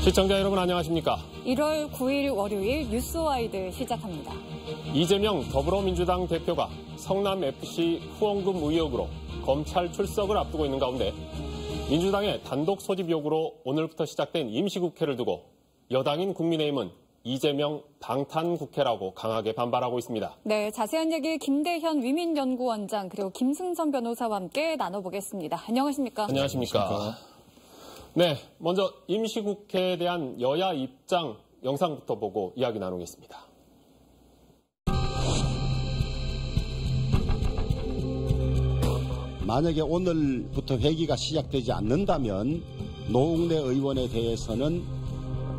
시청자 여러분 안녕하십니까? 1월 9일 월요일 뉴스와이드 시작합니다. 이재명 더불어민주당 대표가 성남FC 후원금 의혹으로 검찰 출석을 앞두고 있는 가운데 민주당의 단독 소집 요구로 오늘부터 시작된 임시국회를 두고 여당인 국민의힘은 이재명 방탄국회라고 강하게 반발하고 있습니다. 네, 자세한 얘기 김대현 위민연구원장 그리고 김승선 변호사와 함께 나눠보겠습니다. 안녕하십니까? 안녕하십니까? 네, 먼저 임시국회에 대한 여야 입장 영상부터 보고 이야기 나누겠습니다. 만약에 오늘부터 회기가 시작되지 않는다면 노웅래 의원에 대해서는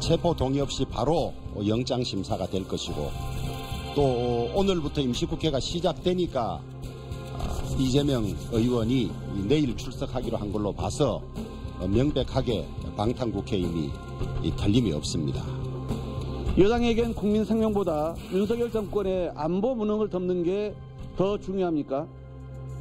체포 동의 없이 바로 영장심사가 될 것이고, 또 오늘부터 임시국회가 시작되니까 이재명 의원이 내일 출석하기로 한 걸로 봐서 명백하게 방탄국회임이 틀림이 없습니다. 여당에겐 국민 생명보다 윤석열 정권의 안보 무능을 덮는 게 더 중요합니까?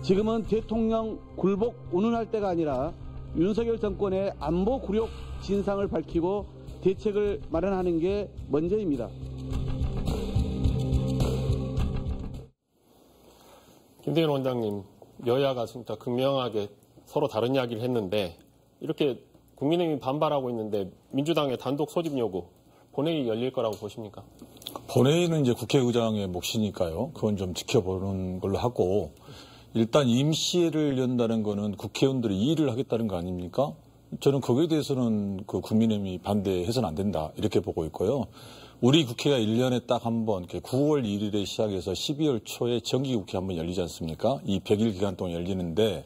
지금은 대통령 굴복 운운할 때가 아니라 윤석열 정권의 안보 굴욕 진상을 밝히고 대책을 마련하는 게 먼저입니다. 김대현 원장님, 여야가 진짜 극명하게 서로 다른 이야기를 했는데 이렇게 국민의힘이 반발하고 있는데 민주당의 단독 소집 요구, 본회의 열릴 거라고 보십니까? 본회의는 이제 국회의장의 몫이니까요. 그건 좀 지켜보는 걸로 하고, 일단 임시회를 연다는 거는 국회의원들이 이의를 하겠다는 거 아닙니까? 저는 거기에 대해서는 그 국민의힘이 반대해서는 안 된다 이렇게 보고 있고요. 우리 국회가 1년에 딱 한 번 9월 1일에 시작해서 12월 초에 정기국회 한 번 열리지 않습니까? 이 100일 기간 동안 열리는데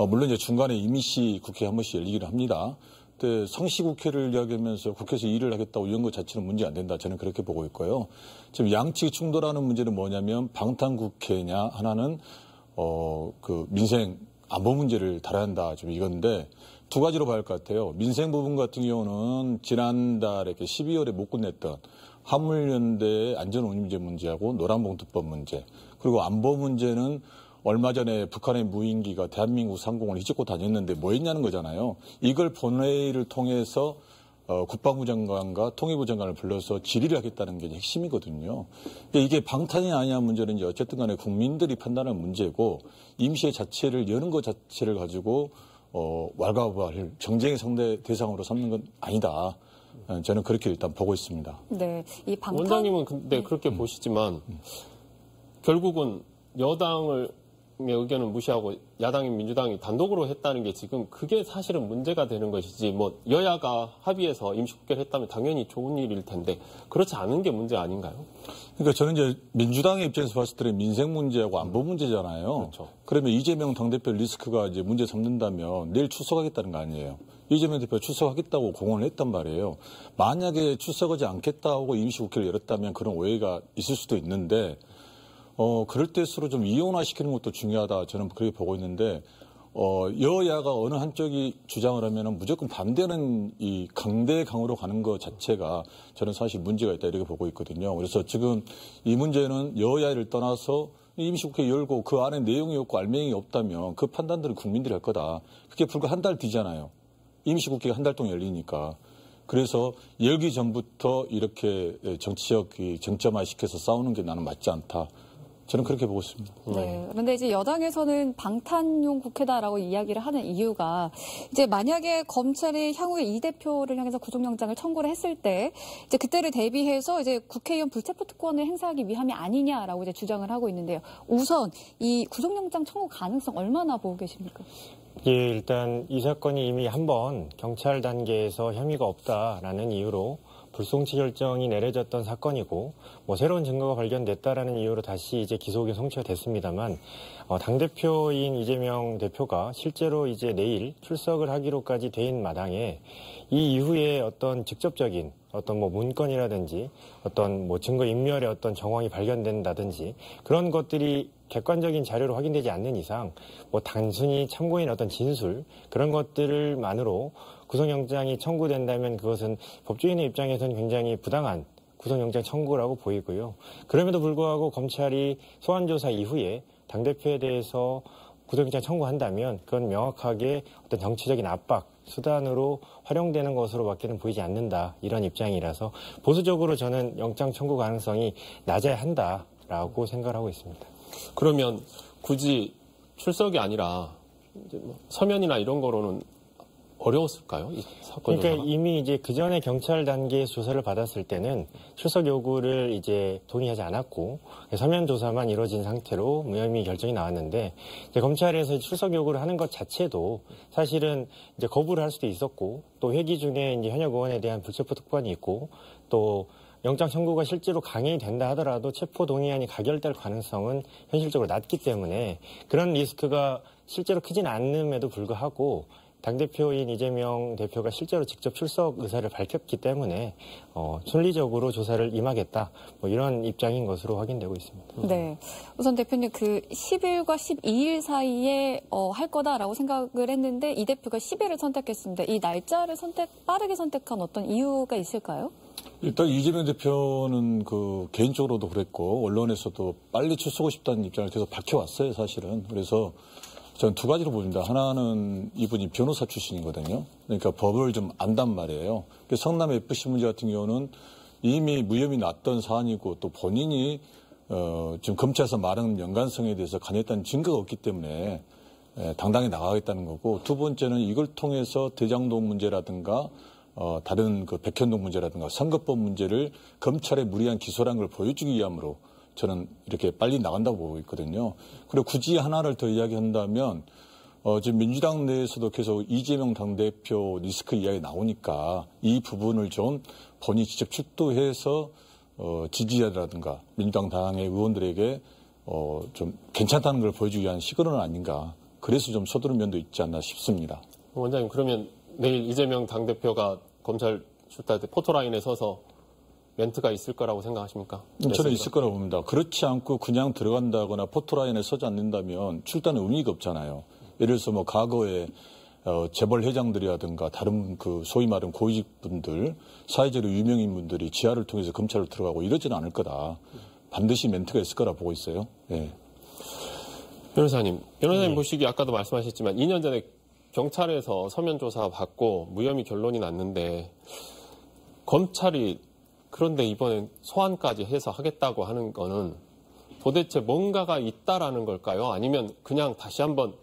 물론 이제 중간에 임시 국회 한 번씩 열리기는 합니다. 근데 상시국회를 이야기하면서 국회에서 일을 하겠다고 이런 것 자체는 문제 안 된다. 저는 그렇게 보고 있고요. 지금 양측이 충돌하는 문제는 뭐냐면 방탄국회냐, 하나는 그 민생 안보 문제를 다뤄야 한다. 좀 이건데 두 가지로 봐야 할 것 같아요. 민생 부분 같은 경우는 지난달에 12월에 못 끝냈던 화물연대 안전운임제 문제하고 노란봉투법 문제, 그리고 안보 문제는 얼마 전에 북한의 무인기가 대한민국 상공을 휘젓고 다녔는데 뭐 했냐는 거잖아요. 이걸 본회의를 통해서 국방부 장관과 통일부 장관을 불러서 질의를 하겠다는 게 핵심이거든요. 이게 방탄이 아니냐 문제는 이제 어쨌든 간에 국민들이 판단하는 문제고, 임시회 자체를 여는 것 자체를 가지고 왈가왈부할 정쟁의 상대 대상으로 삼는 건 아니다. 저는 그렇게 일단 보고 있습니다. 네, 이 방탄... 원장님은 근데 그렇게 보시지만 결국은 여당의 의견을 무시하고 야당인 민주당이 단독으로 했다는 게 지금 그게 사실은 문제가 되는 것이지, 뭐 여야가 합의해서 임시국회를 했다면 당연히 좋은 일일 텐데 그렇지 않은 게 문제 아닌가요? 그러니까 저는 이제 민주당의 입장에서 봤을 때 민생 문제하고 안보 문제잖아요. 그렇죠. 그러면 이재명 당대표 리스크가 이제 문제 삼는다면 내일 출석하겠다는 거 아니에요. 이재명 대표가 출석하겠다고 공언을 했단 말이에요. 만약에 출석하지 않겠다고 임시국회를 열었다면 그런 오해가 있을 수도 있는데, 그럴 때수록 좀 이원화시키는 것도 중요하다. 저는 그렇게 보고 있는데, 여야가 어느 한쪽이 주장을 하면은 무조건 반대하는 이 강대강으로 가는 것 자체가 저는 사실 문제가 있다 이렇게 보고 있거든요. 그래서 지금 이 문제는 여야를 떠나서 임시국회 열고 그 안에 내용이 없고 알맹이 없다면 그 판단들은 국민들이 할 거다. 그게 불과 한 달 뒤잖아요. 임시국회가 한 달 동안 열리니까. 그래서 열기 전부터 이렇게 정치적 쟁점화시켜서 싸우는 게 나는 맞지 않다. 저는 그렇게 보고 있습니다. 네. 그런데 이제 여당에서는 방탄용 국회다라고 이야기를 하는 이유가, 이제 만약에 검찰이 향후에 이 대표를 향해서 구속영장을 청구를 했을 때 이제 그때를 대비해서 이제 국회의원 불체포 특권을 행사하기 위함이 아니냐라고 이제 주장을 하고 있는데요. 우선 이 구속영장 청구 가능성 얼마나 보고 계십니까? 예, 일단 이 사건이 이미 한번 경찰 단계에서 혐의가 없다라는 이유로 불송치 결정이 내려졌던 사건이고, 뭐 새로운 증거가 발견됐다라는 이유로 다시 이제 기소가 성취가 됐습니다만, 당대표인 이재명 대표가 실제로 이제 내일 출석을 하기로까지 된 마당에 이 이후에 어떤 직접적인 어떤 뭐 문건이라든지 어떤 뭐 증거 인멸의 어떤 정황이 발견된다든지 그런 것들이 객관적인 자료로 확인되지 않는 이상 뭐 단순히 참고인 어떤 진술 그런 것들만으로 구속영장이 청구된다면 그것은 법조인의 입장에서는 굉장히 부당한 구속영장 청구라고 보이고요. 그럼에도 불구하고 검찰이 소환조사 이후에 당대표에 대해서 구속영장 청구한다면 그건 명확하게 어떤 정치적인 압박 수단으로 활용되는 것으로밖에는 보이지 않는다. 이런 입장이라서 보수적으로 저는 영장 청구 가능성이 낮아야 한다라고 생각을 하고 있습니다. 그러면 굳이 출석이 아니라 이제 뭐 서면이나 이런 거로는 어려웠을까요? 이 사건 그러니까 조사가? 이미 이제 그 전에 경찰 단계에서 조사를 받았을 때는 출석 요구를 이제 동의하지 않았고 서면 조사만 이루어진 상태로 무혐의 결정이 나왔는데 이제 검찰에서 출석 요구를 하는 것 자체도 사실은 이제 거부를 할 수도 있었고 또 회기 중에 이제 현역 의원에 대한 불체포 특권이 있고 또 영장 청구가 실제로 강행이 된다 하더라도 체포 동의안이 가결될 가능성은 현실적으로 낮기 때문에 그런 리스크가 실제로 크진 않음에도 불구하고 당대표인 이재명 대표가 실제로 직접 출석 의사를 밝혔기 때문에 순리적으로 조사를 임하겠다 뭐 이런 입장인 것으로 확인되고 있습니다. 네, 우선 대표님 그 10일과 12일 사이에 할 거다라고 생각을 했는데 이 대표가 10일을 선택했습니다. 이 날짜를 빠르게 선택한 어떤 이유가 있을까요? 일단 이재명 대표는 개인적으로도 그랬고 언론에서도 빨리 출석하고 싶다는 입장을 계속 밝혀왔어요, 사실은. 그래서 저는 두 가지로 봅니다. 하나는 이분이 변호사 출신이거든요. 그러니까 법을 좀 안단 말이에요. 성남 FC 문제 같은 경우는 이미 무혐의 났던 사안이고 또 본인이 지금 검찰에서 말하는 연관성에 대해서 관여했다는 증거가 없기 때문에 당당히 나가겠다는 거고, 두 번째는 이걸 통해서 대장동 문제라든가 다른 백현동 문제라든가 선거법 문제를 검찰의 무리한 기소라는 걸 보여주기 위함으로 저는 이렇게 빨리 나간다고 보고 있거든요. 그리고 굳이 하나를 더 이야기한다면 지금 민주당 내에서도 계속 이재명 당대표 리스크 이야기 나오니까 이 부분을 좀 본인이 직접 출두해서 지지자라든가 민주당 당의 의원들에게 좀 괜찮다는 걸 보여주기 위한 시그널은 아닌가. 그래서 좀 서두른 면도 있지 않나 싶습니다. 원장님, 그러면 내일 이재명 당대표가 검찰 출두할 때 포토라인에 서서 멘트가 있을 거라고 생각하십니까? 저는 있을 거라고 봅니다. 그렇지 않고 그냥 들어간다거나 포토라인에 서지 않는다면 출두는 의미가 없잖아요. 예를 들어서 과거에 재벌 회장들이라든가 다른 소위 말하는 고위직분들, 사회적으로 유명인 분들이 지하를 통해서 검찰로 들어가고 이러지는 않을 거다. 반드시 멘트가 있을 거라 보고 있어요. 네. 변호사님 보시기 아까도 말씀하셨지만 2년 전에 경찰에서 서면 조사 받고 무혐의 결론이 났는데 검찰이 그런데 이번엔 소환까지 해서 하겠다고 하는 거는 도대체 뭔가가 있다라는 걸까요? 아니면 그냥 다시 한번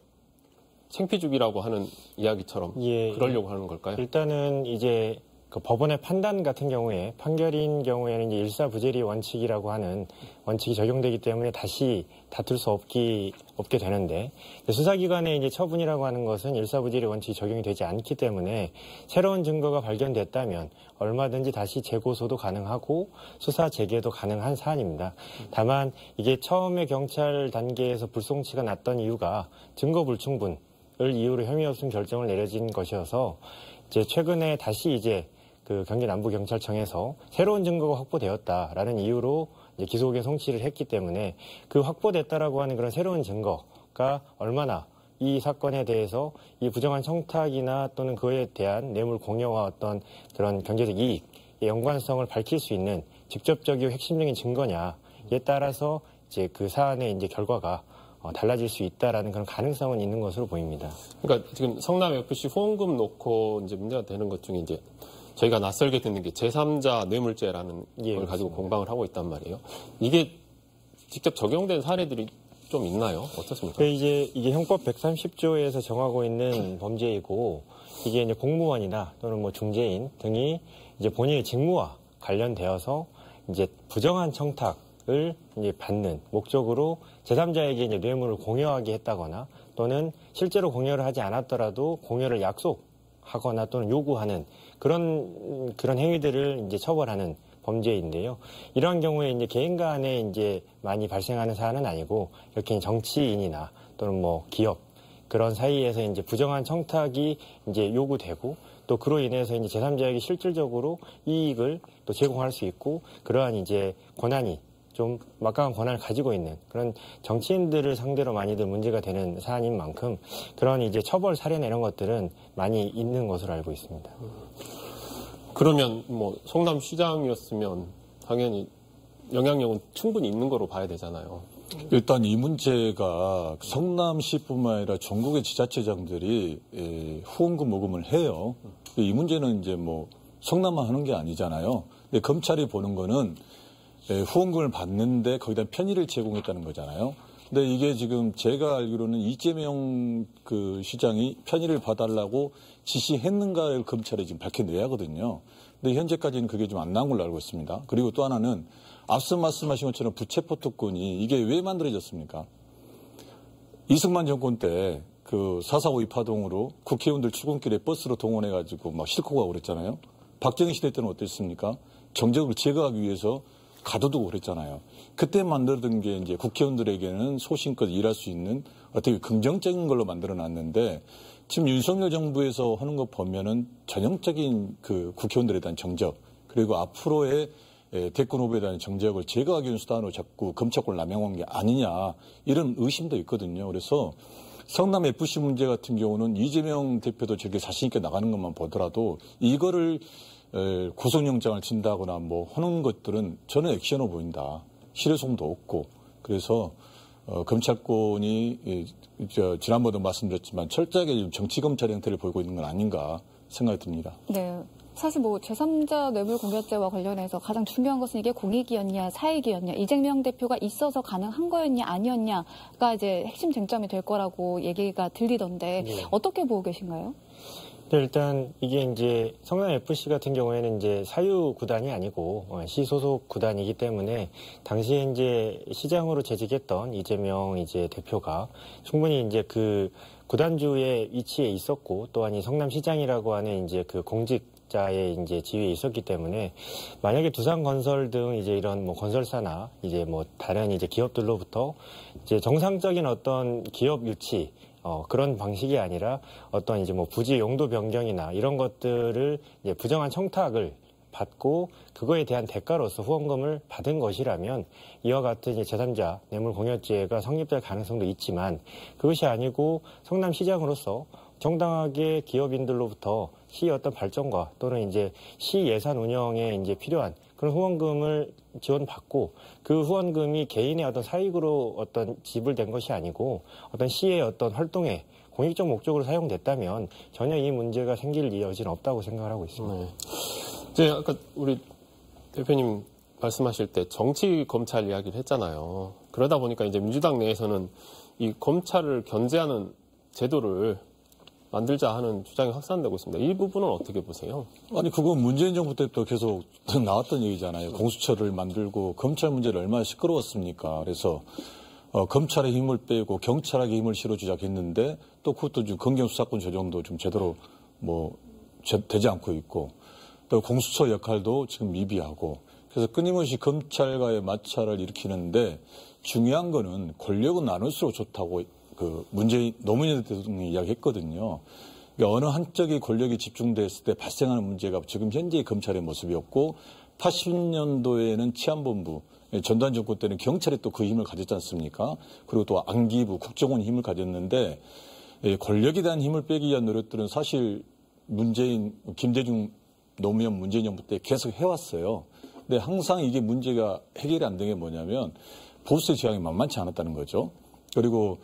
생피죽이라고 하는 이야기처럼 그러려고 하는 걸까요? 일단은 이제 그 법원의 판단 같은 경우에 판결인 경우에는 이제 일사부재리 원칙이라고 하는 원칙이 적용되기 때문에 다시 다툴 수 없게 되는데 수사기관의 이제 처분이라고 하는 것은 일사부재리 원칙이 적용이 되지 않기 때문에 새로운 증거가 발견됐다면 얼마든지 다시 재고소도 가능하고 수사 재개도 가능한 사안입니다. 다만 이게 처음에 경찰 단계에서 불송치가 났던 이유가 증거 불충분을 이유로 혐의 없음 결정을 내려진 것이어서 이제 최근에 다시 이제 그 경기 남부경찰청에서 새로운 증거가 확보되었다라는 이유로 이제 기소국에 송치를 했기 때문에 그 확보됐다라고 하는 그런 새로운 증거가 얼마나 이 사건에 대해서 이 부정한 청탁이나 또는 그에 대한 뇌물 공여와 어떤 그런 경제적 이익의 연관성을 밝힐 수 있는 직접적이고 핵심적인 증거냐에 따라서 이제 그 사안의 이제 결과가 달라질 수 있다라는 그런 가능성은 있는 것으로 보입니다. 그러니까 지금 성남 FC 후원금 놓고 이제 문제가 되는 것 중에 이제 저희가 낯설게 듣는 게 제3자 뇌물죄라는 걸 가지고 공방을 하고 있단 말이에요. 이게 직접 적용된 사례들이 좀 있나요? 어떻습니까? 이제 이게 형법 130조에서 정하고 있는 범죄이고 이게 이제 공무원이나 또는 뭐 중재인 등이 이제 본인의 직무와 관련되어서 이제 부정한 청탁을 이제 받는 목적으로 제3자에게 이제 뇌물을 공여하게 했다거나 또는 실제로 공여를 하지 않았더라도 공여를 약속하거나 또는 요구하는 그런 행위들을 이제 처벌하는 범죄인데요. 이러한 경우에 이제 개인 간에 이제 많이 발생하는 사안은 아니고 이렇게 정치인이나 또는 뭐 기업 그런 사이에서 이제 부정한 청탁이 이제 요구되고 또 그로 인해서 이제 제3자에게 실질적으로 이익을 또 제공할 수 있고 그러한 이제 권한이 좀 막강한 권한을 가지고 있는 그런 정치인들을 상대로 많이들 문제가 되는 사안인 만큼 그런 이제 처벌 사례나 이런 것들은 많이 있는 것으로 알고 있습니다. 그러면 뭐 성남시장이었으면 당연히 영향력은 충분히 있는 거로 봐야 되잖아요. 일단 이 문제가 성남시뿐만 아니라 전국의 지자체장들이 후원금 모금을 해요. 이 문제는 이제 뭐 성남만 하는 게 아니잖아요. 근데 검찰이 보는 거는 후원금을 받는데 거기다 편의를 제공했다는 거잖아요. 근데 이게 지금 제가 알기로는 이재명 그 시장이 편의를 봐달라고 지시했는가를 검찰이 지금 밝혀내야 하거든요. 근데 현재까지는 그게 좀 안 나온 걸로 알고 있습니다. 그리고 또 하나는 앞서 말씀하신 것처럼 부채포 특권이 이게 왜 만들어졌습니까? 이승만 정권 때 그 4.4 5.18동으로 국회의원들 출근길에 버스로 동원해가지고 막 싣고 가고 그랬잖아요. 박정희 시대 때는 어땠습니까? 정적을 제거하기 위해서 가둬두고 그랬잖아요. 그때 만들어둔 게 이제 국회의원들에게는 소신껏 일할 수 있는 어떻게 긍정적인 걸로 만들어놨는데 지금 윤석열 정부에서 하는 거 보면은 전형적인 그 국회의원들에 대한 정적 그리고 앞으로의 대권 후보에 대한 정적을 제거하기 위한 수단으로 자꾸 검찰권을 남용한 게 아니냐 이런 의심도 있거든요. 그래서 성남 FC 문제 같은 경우는 이재명 대표도 저렇게 자신 있게 나가는 것만 보더라도 이거를 구속영장을 진다거나 뭐 하는 것들은 저는 액션으로 보인다. 실효성도 없고 그래서 검찰권이 지난번에도 말씀드렸지만 철저하게 정치 검찰 형태를 보이고 있는 건 아닌가 생각이 듭니다. 네. 사실 뭐 제3자 뇌물 공여죄와 관련해서 가장 중요한 것은 이게 공익이었냐 사익이었냐 이재명 대표가 있어서 가능한 거였냐 아니었냐가 이제 핵심 쟁점이 될 거라고 얘기가 들리던데 네. 어떻게 보고 계신가요? 네, 일단 이게 이제 성남 FC 같은 경우에는 이제 사유 구단이 아니고 시 소속 구단이기 때문에 당시에 이제 시장으로 재직했던 이재명 이제 대표가 충분히 이제 그 구단주의 위치에 있었고 또한 이 성남시장이라고 하는 이제 그 공직자의 이제 지위에 있었기 때문에 만약에 두산건설 등 이제 이런 뭐 건설사나 이제 뭐 다른 이제 기업들로부터 이제 정상적인 어떤 기업 유치 그런 방식이 아니라 어떤 이제 뭐 부지 용도 변경이나 이런 것들을 이제 부정한 청탁을 받고 그거에 대한 대가로서 후원금을 받은 것이라면 이와 같은 이제 제3자 뇌물 공여죄가 성립될 가능성도 있지만 그것이 아니고 성남시장으로서 정당하게 기업인들로부터 시 어떤 발전과 또는 이제 시 예산 운영에 이제 필요한 그런 후원금을 지원받고 그 후원금이 개인의 어떤 사익으로 어떤 지불된 것이 아니고 어떤 시의 어떤 활동에 공익적 목적으로 사용됐다면 전혀 이 문제가 생길 여지는 없다고 생각을 하고 있습니다. 네. 이제 아까 우리 대표님 말씀하실 때 정치 검찰 이야기를 했잖아요. 그러다 보니까 이제 민주당 내에서는 이 검찰을 견제하는 제도를 만들자 하는 주장이 확산되고 있습니다. 이 부분은 어떻게 보세요? 아니 그건 문재인 정부 때부터 계속 나왔던 얘기잖아요. 공수처를 만들고 검찰 문제를 얼마나 시끄러웠습니까? 그래서 검찰의 힘을 빼고 경찰에게 힘을 실어주자고 했는데 또 그것도 좀 검경수사권 조정도 좀 제대로 뭐 되지 않고 있고 또 공수처 역할도 지금 미비하고 그래서 끊임없이 검찰과의 마찰을 일으키는데 중요한 거는 권력은 나눌수록 좋다고 그 노무현 대통령이 이야기했거든요. 그러니까 어느 한쪽의 권력이 집중됐을 때 발생하는 문제가 지금 현재의 검찰의 모습이었고 80년도에는 치안본부, 전두환 정권 때는 경찰이 또 그 힘을 가졌지 않습니까? 그리고 또 안기부, 국정원이 힘을 가졌는데 권력에 대한 힘을 빼기 위한 노력들은 사실 김대중, 노무현, 문재인 정부 때 계속 해왔어요. 근데 항상 이게 문제가 해결이 안 된 게 뭐냐면 보수의 저항이 만만치 않았다는 거죠. 그리고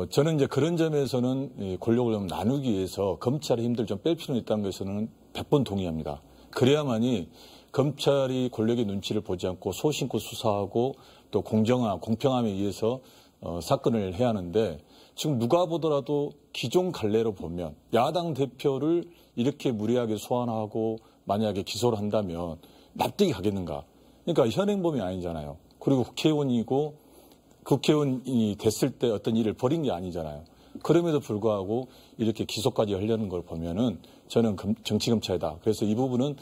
저는 이제 그런 점에서는 권력을 좀 나누기 위해서 검찰의 힘들 좀 뺄 필요는 있다는 것에는 100번 동의합니다. 그래야만이 검찰이 권력의 눈치를 보지 않고 소신껏 수사하고 또 공평함에 의해서 사건을 해야 하는데 지금 누가 보더라도 기존 갈래로 보면 야당 대표를 이렇게 무리하게 소환하고 만약에 기소를 한다면 납득이 가겠는가. 그러니까 현행범이 아니잖아요. 그리고 국회의원이 됐을 때 어떤 일을 벌인 게 아니잖아요. 그럼에도 불구하고 이렇게 기소까지 하려는 걸 보면은 저는 정치검찰이다. 그래서 이 부분은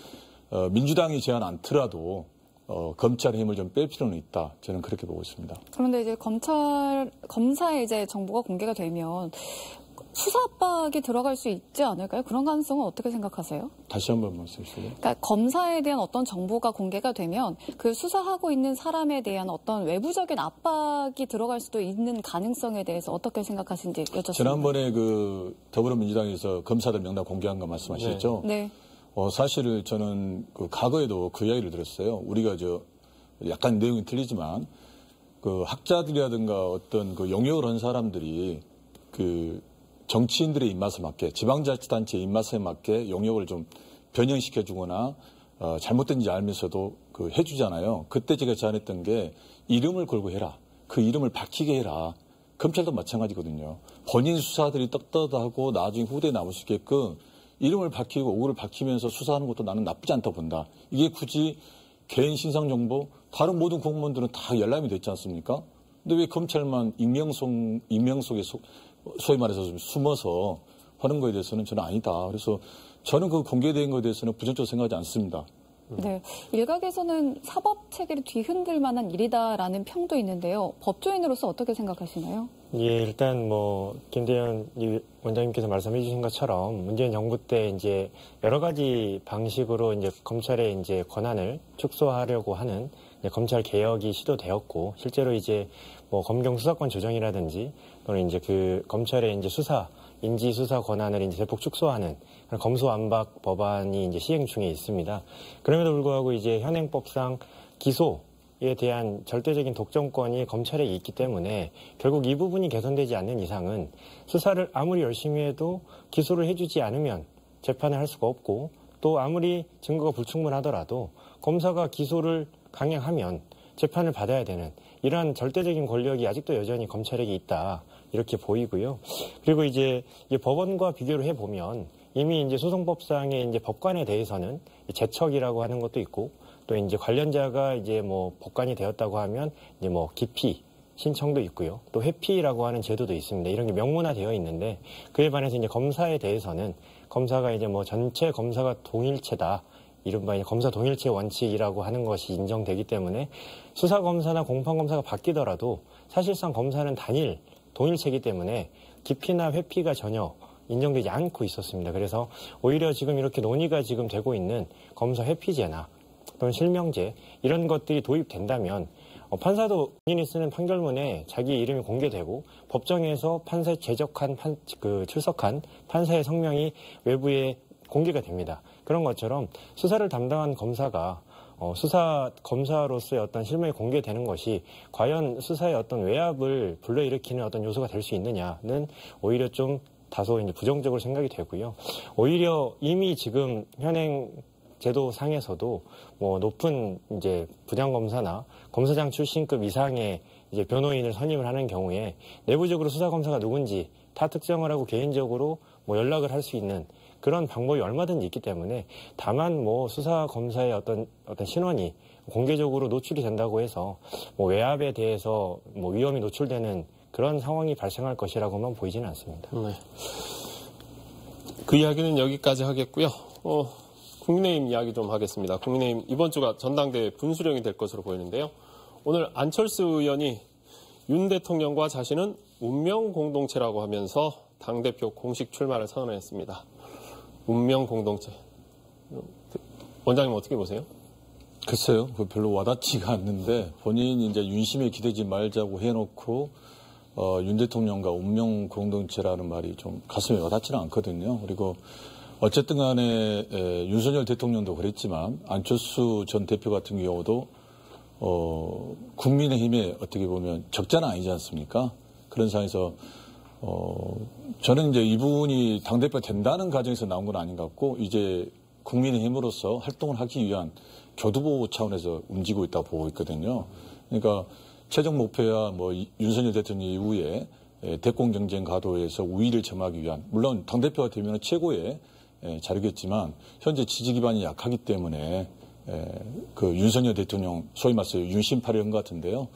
민주당이 제안 않더라도 검찰의 힘을 좀 뺄 필요는 있다. 저는 그렇게 보고 있습니다. 그런데 이제 검사의 이제 정보가 공개가 되면 수사 압박이 들어갈 수 있지 않을까요? 그런 가능성은 어떻게 생각하세요? 다시 한번 말씀해 주시고요. 그러니까 검사에 대한 어떤 정보가 공개가 되면 그 수사하고 있는 사람에 대한 어떤 외부적인 압박이 들어갈 수도 있는 가능성에 대해서 어떻게 생각하시는지 여쭙습니다. 지난번에 그 더불어민주당에서 검사들 명단 공개한 거 말씀하셨죠? 네. 사실 저는 그 과거에도 그 이야기를 들었어요. 우리가 약간 내용이 틀리지만 그 학자들이라든가 어떤 그 용역을 한 사람들이 그 정치인들의 입맛에 맞게 지방자치단체의 입맛에 맞게 용역을 좀 변형시켜주거나 잘못된지 알면서도 그 해주잖아요. 그때 제가 제안했던 게 이름을 걸고 해라. 그 이름을 밝히게 해라. 검찰도 마찬가지거든요. 본인 수사들이 떳떳하고 나중에 후대에 남을 수 있게끔 이름을 밝히고 오후를 밝히면서 수사하는 것도 나는 나쁘지 않다고 본다. 이게 굳이 개인 신상 정보, 다른 모든 공무원들은 다 열람이 됐지 않습니까? 근데 왜 검찰만 익명 속에 소위 말해서 좀 숨어서 하는 거에 대해서는 저는 아니다. 그래서 저는 그 공개된 것에 대해서는 부정적으로 생각하지 않습니다. 네, 일각에서는 사법 체계를 뒤흔들 만한 일이다라는 평도 있는데요. 법조인으로서 어떻게 생각하시나요? 예, 일단 김대현 원장님께서 말씀해 주신 것처럼 문재인 정부 때 이제 여러 가지 방식으로 이제 검찰의 이제 권한을 축소하려고 하는 검찰 개혁이 시도되었고, 실제로 이제 검경 수사권 조정이라든지 또는 이제 그 검찰의 이제 인지 수사 권한을 이제 대폭 축소하는 그런 검수완박 법안이 이제 시행 중에 있습니다. 그럼에도 불구하고 이제 현행법상 기소에 대한 절대적인 독점권이 검찰에 있기 때문에 결국 이 부분이 개선되지 않는 이상은 수사를 아무리 열심히 해도 기소를 해주지 않으면 재판을 할 수가 없고, 또 아무리 증거가 불충분하더라도 검사가 기소를 강행하면 재판을 받아야 되는 이러한 절대적인 권력이 아직도 여전히 검찰에게 있다, 이렇게 보이고요. 그리고 이제 법원과 비교를 해보면 이미 이제 소송법상의 이제 법관에 대해서는 제척이라고 하는 것도 있고, 또 이제 관련자가 이제 법관이 되었다고 하면 이제 기피 신청도 있고요. 또 회피라고 하는 제도도 있습니다. 이런 게 명문화되어 있는데, 그에 반해서 이제 검사에 대해서는 검사가 이제 전체 검사가 동일체다, 이른바 이제 검사 동일체 원칙이라고 하는 것이 인정되기 때문에 수사검사나 공판검사가 바뀌더라도 사실상 검사는 단일 동일체이기 때문에 기피나 회피가 전혀 인정되지 않고 있었습니다. 그래서 오히려 지금 이렇게 논의가 지금 되고 있는 검사 회피제나 또는 실명제 이런 것들이 도입된다면 판사도 본인이 쓰는 판결문에 자기 이름이 공개되고 법정에서 판사에 제적한 출석한 판사의 성명이 외부에 공개가 됩니다. 그런 것처럼 수사를 담당한 검사가 수사 검사로서의 어떤 실명이 공개되는 것이 과연 수사의 어떤 외압을 불러일으키는 어떤 요소가 될 수 있느냐는 오히려 좀 다소 이제 부정적으로 생각이 되고요. 오히려 이미 지금 현행 제도상에서도 높은 이제 부장검사나 검사장 출신급 이상의 이제 변호인을 선임을 하는 경우에 내부적으로 수사검사가 누군지 다 특정을 하고 개인적으로 연락을 할 수 있는 그런 방법이 얼마든지 있기 때문에, 다만 수사검사의 어떤 신원이 공개적으로 노출이 된다고 해서 외압에 대해서 위험이 노출되는 그런 상황이 발생할 것이라고만 보이지는 않습니다. 네. 그 이야기는 여기까지 하겠고요. 국민의힘 이야기 좀 하겠습니다. 국민의힘 이번 주가 전당대회 분수령이 될 것으로 보이는데요. 오늘 안철수 의원이 윤 대통령과 자신은 운명 공동체라고 하면서 당대표 공식 출마를 선언했습니다. 운명 공동체. 원장님 어떻게 보세요? 글쎄요. 별로 와닿지가 않는데 본인이 이제 윤심에 기대지 말자고 해놓고 윤 대통령과 운명 공동체라는 말이 좀 가슴에 와닿지는 않거든요. 그리고 어쨌든 간에 윤석열 대통령도 그랬지만 안철수 전 대표 같은 경우도 국민의힘에 어떻게 보면 적자는 아니지 않습니까? 그런 상황에서 저는 이제 이분이 당대표가 된다는 과정에서 나온 건 아닌 것 같고, 이제 국민의힘으로서 활동을 하기 위한 교두보 차원에서 움직이고 있다고 보고 있거든요. 그러니까 최종 목표야 윤석열 대통령 이후에 대권 경쟁 가도에서 우위를 점하기 위한, 물론 당대표가 되면 최고의 자리겠지만 현재 지지 기반이 약하기 때문에 그 윤석열 대통령 소위 말해서 윤심파를 한 것 같은데요.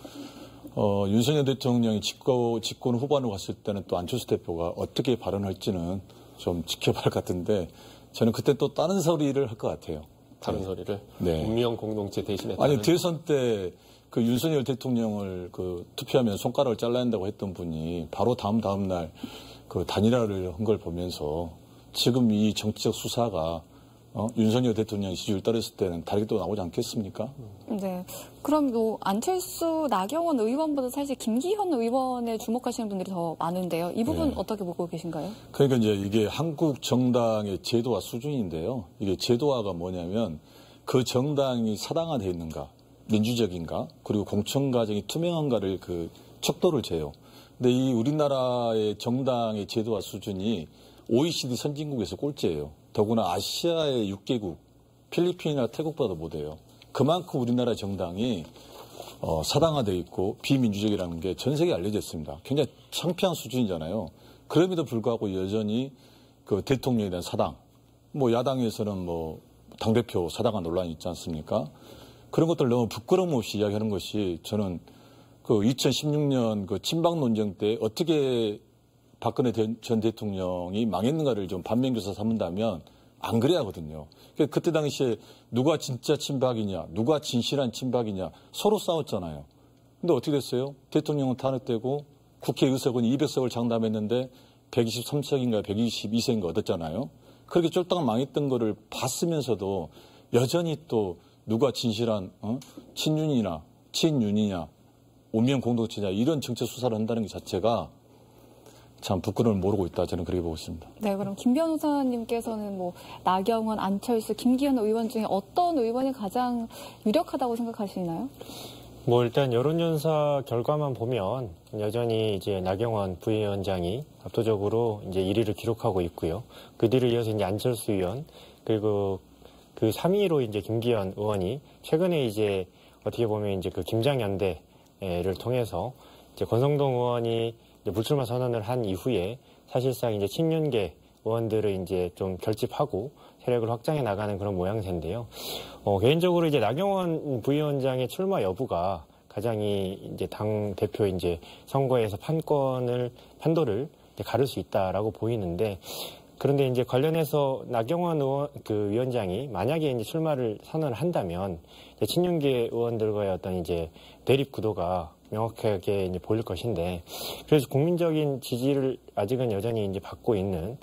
윤석열 대통령이 집권 후반으로 갔을 때는 또 안철수 대표가 어떻게 발언할지는 좀 지켜봐야 할 것 같은데, 저는 그때 또 다른 소리를 할 것 같아요. 다른 소리를? 네. 운명 공동체 대신에. 아니, 대선 때 그 윤석열 대통령을 투표하면 손가락을 잘라야 한다고 했던 분이 바로 다음 날 그 단일화를 한 걸 보면서 지금 이 정치적 수사가 윤석열 대통령 지지율 떨어졌을 때는 다르게 또 나오지 않겠습니까? 네. 그럼 안철수, 나경원 의원보다 사실 김기현 의원에 주목하시는 분들이 더 많은데요. 이 부분 어떻게 보고 계신가요? 그러니까 이제 이게 한국 정당의 제도화 수준인데요. 이게 제도화가 뭐냐면 그 정당이 사당화되어 있는가, 민주적인가 그리고 공천 과정이 투명한가를 그 척도를 재요. 근데 이 우리나라의 정당의 제도와 수준이 OECD 선진국에서 꼴찌예요. 더구나 아시아의 6개국, 필리핀이나 태국보다 못해요. 그만큼 우리나라 정당이 사당화되어 있고 비민주적이라는 게 전 세계에 알려져 있습니다. 굉장히 창피한 수준이잖아요. 그럼에도 불구하고 여전히 그 대통령에 대한 사당, 뭐 야당에서는 뭐 당대표 사당화 논란이 있지 않습니까? 그런 것들 너무 부끄러움 없이 이야기하는 것이 저는 그 2016년 그 친박 논쟁 때 어떻게 박근혜 전 대통령이 망했는가를 좀 반면교사 삼는다면 안 그래야 하거든요. 그때 당시에 누가 진짜 친박이냐, 누가 진실한 친박이냐 서로 싸웠잖아요. 근데 어떻게 됐어요? 대통령은 탄핵되고 국회의석은 200석을 장담했는데 123석인가 122석인가 얻었잖아요. 그렇게 쫄딱 망했던 거를 봤으면서도 여전히 또 누가 진실한 친윤이나 친윤이냐, 운명 공동체냐 이런 정책 수사를 한다는 것 자체가 참 부끄러움을 모르고 있다. 저는 그렇게 보고 있습니다. 네, 그럼 김 변호사님께서는 뭐 나경원, 안철수, 김기현 의원 중에 어떤 의원이 가장 유력하다고 생각하시나요? 뭐 일단 여론조사 결과만 보면 여전히 이제 나경원 부위원장이 압도적으로 이제 1위를 기록하고 있고요. 그 뒤를 이어서 이제 안철수 의원 그리고 그 3위로 이제 김기현 의원이 최근에 이제 어떻게 보면 이제 그 김장연대를 통해서 이제 권성동 의원이 이제 불출마 선언을 한 이후에 사실상 이제 친윤계 의원들을 이제 좀 결집하고 세력을 확장해 나가는 그런 모양새인데요. 개인적으로 이제 나경원 부위원장의 출마 여부가 가장 이제 당 대표 이제 선거에서 판도를 이제 가를 수 있다라고 보이는데, 그런데 이제 관련해서 나경원 위원장이 만약에 이제 출마를 선언을 한다면 이제 친윤계 의원들과의 어떤 이제 대립 구도가 명확하게 이제 보일 것인데, 그래서 국민적인 지지를 아직은 여전히 이제 받고 있는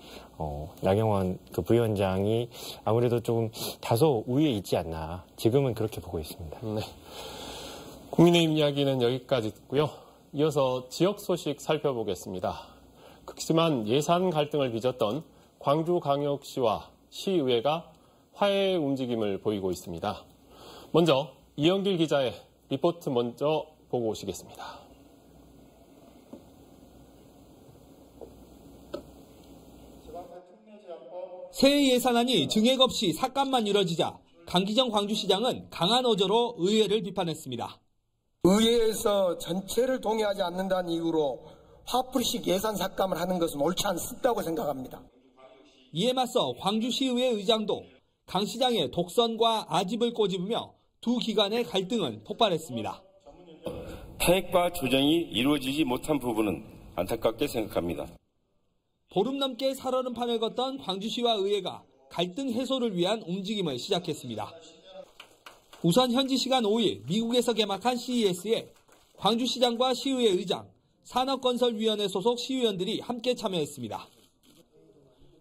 나경원 그 부위원장이 아무래도 좀 다소 우위에 있지 않나, 지금은 그렇게 보고 있습니다. 네. 국민의힘 이야기는 여기까지 듣고요. 이어서 지역 소식 살펴보겠습니다. 극심한 예산 갈등을 빚었던 광주광역시와 시의회가 화해의 움직임을 보이고 있습니다. 먼저 이영길 기자의 리포트 먼저 보고 오시겠습니다. 새해 예산안이 증액 없이 삭감만 이뤄지자 강기정 광주시장은 강한 어조로 의회를 비판했습니다. 의회에서 전체를 동의하지 않는다는 이유로 화풀이식 예산 삭감을 하는 것은 옳지 않다고 생각합니다. 이에 맞서 광주시의회 의장도 강 시장의 독선과 아집을 꼬집으며 두 기관의 갈등은 폭발했습니다. 탄핵과 조정이 이루어지지 못한 부분은 안타깝게 생각합니다. 보름 넘게 살얼음판을 걷던 광주시와 의회가 갈등 해소를 위한 움직임을 시작했습니다. 우선 현지 시간 5일 미국에서 개막한 CES에 광주시장과 시의회 의장, 산업건설위원회 소속 시의원들이 함께 참여했습니다.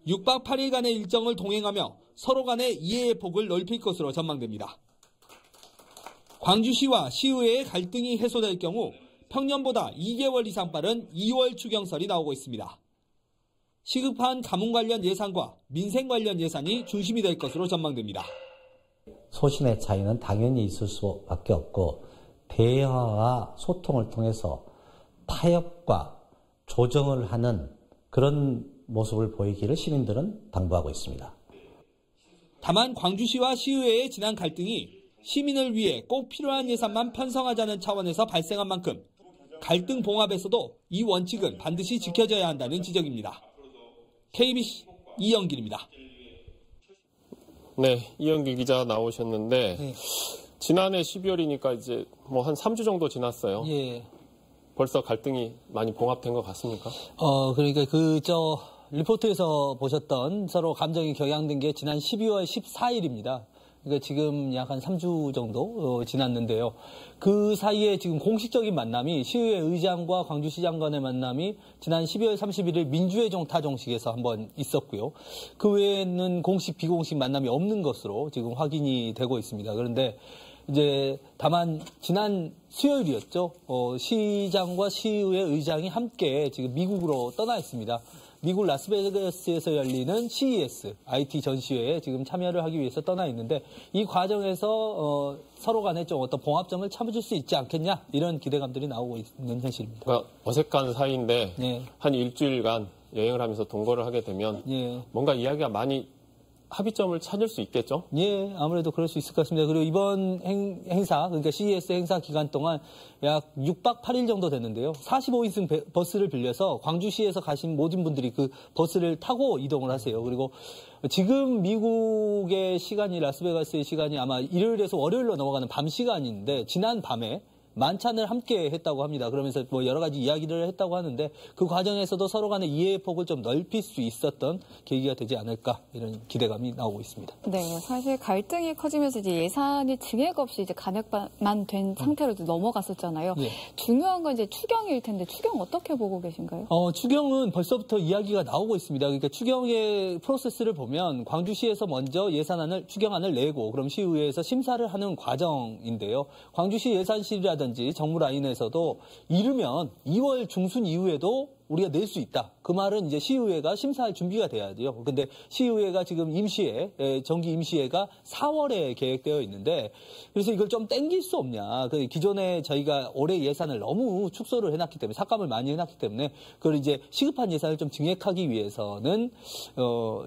6박 8일간의 일정을 동행하며 서로 간의 이해의 폭을 넓힐 것으로 전망됩니다. 광주시와 시의회의 갈등이 해소될 경우 평년보다 2개월 이상 빠른 2월 추경설이 나오고 있습니다. 시급한 가문 관련 예산과 민생 관련 예산이 중심이 될 것으로 전망됩니다. 소신의 차이는 당연히 있을 수밖에 없고 대화와 소통을 통해서 타협과 조정을 하는 그런 모습을 보이기를 시민들은 당부하고 있습니다. 다만 광주시와 시의회의 지난 갈등이 시민을 위해 꼭 필요한 예산만 편성하자는 차원에서 발생한 만큼 갈등 봉합에서도 이 원칙은 반드시 지켜져야 한다는 지적입니다. KBC 이영길입니다. 네, 이영길 기자 나오셨는데 네. 지난해 12월이니까 이제 뭐 한 3주 정도 지났어요. 예. 벌써 갈등이 많이 봉합된 것 같습니까? 그러니까 리포트에서 보셨던 서로 감정이 격양된 게 지난 12월 14일입니다. 그러니까 지금 약 한 3주 정도 지났는데요. 그 사이에 지금 공식적인 만남이 시의회 의장과 광주시장 간의 만남이 지난 12월 31일 민주회종 타종식에서 한번 있었고요. 그 외에는 공식, 비공식 만남이 없는 것으로 지금 확인이 되고 있습니다. 그런데 이제 다만 지난 수요일이었죠. 시장과 시의회 의장이 함께 지금 미국으로 떠나 있습니다. 미국 라스베가스에서 열리는 CES, IT 전시회에 지금 참여를 하기 위해서 떠나 있는데 이 과정에서 서로 간에 좀 어떤 봉합점을 찾을 수 있지 않겠냐 이런 기대감들이 나오고 있는 현실입니다. 그러니까 어색한 사이인데 네. 한 일주일간 여행을 하면서 동거를 하게 되면 예. 뭔가 이야기가 많이 합의점을 찾을 수 있겠죠? 예, 아무래도 그럴 수 있을 것 같습니다. 그리고 이번 행사, 그러니까 CES 행사 기간 동안 약 6박 8일 정도 됐는데요. 45인승 버스를 빌려서 광주시에서 가신 모든 분들이 그 버스를 타고 이동을 하세요. 그리고 지금 미국의 시간이, 라스베가스의 시간이 아마 일요일에서 월요일로 넘어가는 밤 시간인데, 지난 밤에 만찬을 함께 했다고 합니다. 그러면서 뭐 여러 가지 이야기를 했다고 하는데 그 과정에서도 서로 간의 이해의 폭을 좀 넓힐 수 있었던 계기가 되지 않을까 이런 기대감이 나오고 있습니다. 네, 사실 갈등이 커지면서 이제 예산이 증액 없이 이제 간획만 된 상태로 넘어갔었잖아요. 예. 중요한 건 이제 추경일 텐데 추경 어떻게 보고 계신가요? 추경은 벌써부터 이야기가 나오고 있습니다. 그러니까 추경의 프로세스를 보면 광주시에서 먼저 추경안을 내고 그럼 시의회에서 심사를 하는 과정인데요. 광주시 예산실이라든지 정부 라인에서도 이르면 2월 중순 이후에도 우리가 낼 수 있다. 그 말은 이제 시의회가 심사할 준비가 돼야 돼요. 근데 시의회가 지금 정기 임시회가 4월에 계획되어 있는데 그래서 이걸 좀 땡길 수 없냐. 기존에 저희가 올해 예산을 너무 축소를 해놨기 때문에 삭감을 많이 해놨기 때문에 그걸 이제 시급한 예산을 좀 증액하기 위해서는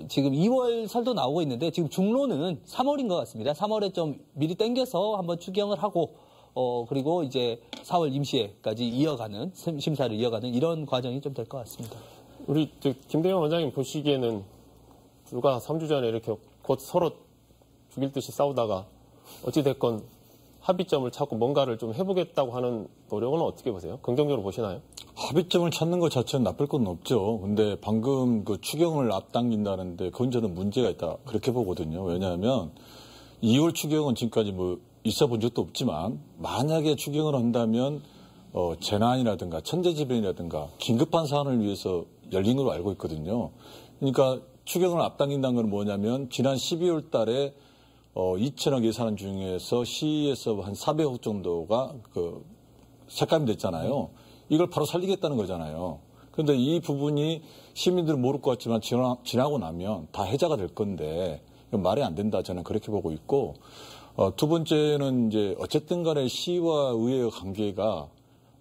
지금 2월 설도 나오고 있는데 지금 중로는 3월인 것 같습니다. 3월에 좀 미리 땡겨서 한번 추경을 하고 그리고 이제 4월 임시회까지 심사를 이어가는 이런 과정이 좀 될 것 같습니다. 우리 김대영 원장님 보시기에는 불과 3주 전에 이렇게 곧 서로 죽일 듯이 싸우다가 어찌됐건 합의점을 찾고 뭔가를 좀 해보겠다고 하는 노력은 어떻게 보세요? 긍정적으로 보시나요? 합의점을 찾는 것 자체는 나쁠 건 없죠. 근데 방금 그 추경을 앞당긴다는데 그건 저는 문제가 있다. 그렇게 보거든요. 왜냐하면 2월 추경은 지금까지 있어 본 적도 없지만 만약에 추경을 한다면 재난이라든가 천재지변이라든가 긴급한 사안을 위해서 열린 걸로 알고 있거든요. 그러니까 추경을 앞당긴다는 건 뭐냐면 지난 12월 달에 2천억 예산 중에서 시에서 한 400억 정도가 삭감이 됐잖아요. 이걸 바로 살리겠다는 거잖아요. 그런데 이 부분이 시민들은 모를 것 같지만 지나고 나면 다 해자가 될 건데 말이 안 된다. 저는 그렇게 보고 있고 두 번째는 이제 어쨌든 간에 시와 의회의 관계가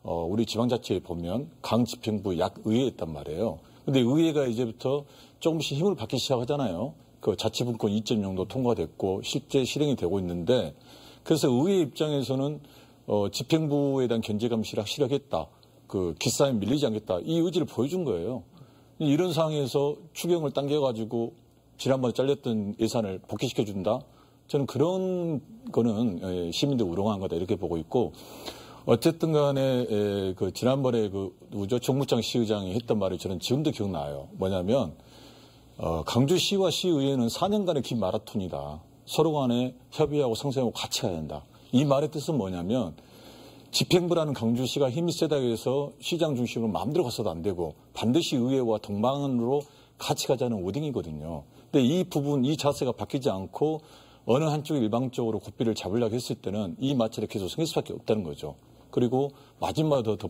우리 지방자치에 보면 강집행부 약의회에 있단 말이에요. 근데 의회가 이제부터 조금씩 힘을 받기 시작하잖아요. 그 자치분권 2.0도 통과됐고 실제 실행이 되고 있는데 그래서 의회 입장에서는 집행부에 대한 견제 감시를 확실히 하겠다. 그 기싸움에 밀리지 않겠다. 이 의지를 보여준 거예요. 이런 상황에서 추경을 당겨가지고 지난번에 잘렸던 예산을 복귀시켜준다. 저는 그런 거는 시민들 우롱한 거다 이렇게 보고 있고 어쨌든 간에 지난번에 정무장 시의장이 했던 말이 저는 지금도 기억나요. 뭐냐면 강주시와 시의회는 4년간의 긴 마라톤이다. 서로 간에 협의하고 상생하고 같이 해야 한다. 이 말의 뜻은 뭐냐면 집행부라는 강주시가 힘이 세다고 해서 시장 중심으로 마음대로 가서도 안 되고 반드시 의회와 동반으로 같이 가자는 워딩이거든요. 근데 이 자세가 바뀌지 않고 어느 한쪽이 일방적으로 고삐를 잡으려고 했을 때는 이 마찰이 계속 생길 수밖에 없다는 거죠. 그리고 마지막으로 더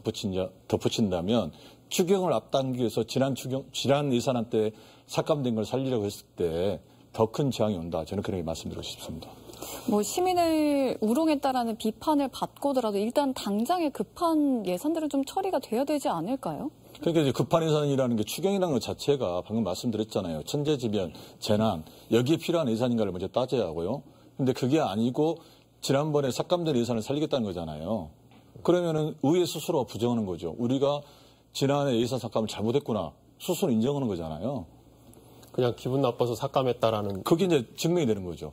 덧붙인다면 추경을 앞당기기 위해서 지난 예산안 때 삭감된 걸 살리려고 했을 때 더 큰 저항이 온다. 저는 그렇게 말씀드리고 싶습니다. 시민을 우롱했다라는 비판을 받고더라도 일단 당장의 급한 예산들은 좀 처리가 돼야 되지 않을까요? 그러니까 이제 급한 예산이라는 게 추경이라는 것 자체가 방금 말씀드렸잖아요. 천재지변, 재난, 여기에 필요한 예산인가를 먼저 따져야 하고요. 근데 그게 아니고 지난번에 삭감된 예산을 살리겠다는 거잖아요. 그러면은 의회 스스로가 부정하는 거죠. 우리가 지난해 예산 삭감을 잘못했구나. 스스로 인정하는 거잖아요. 그냥 기분 나빠서 삭감했다라는. 그게 이제 증명이 되는 거죠.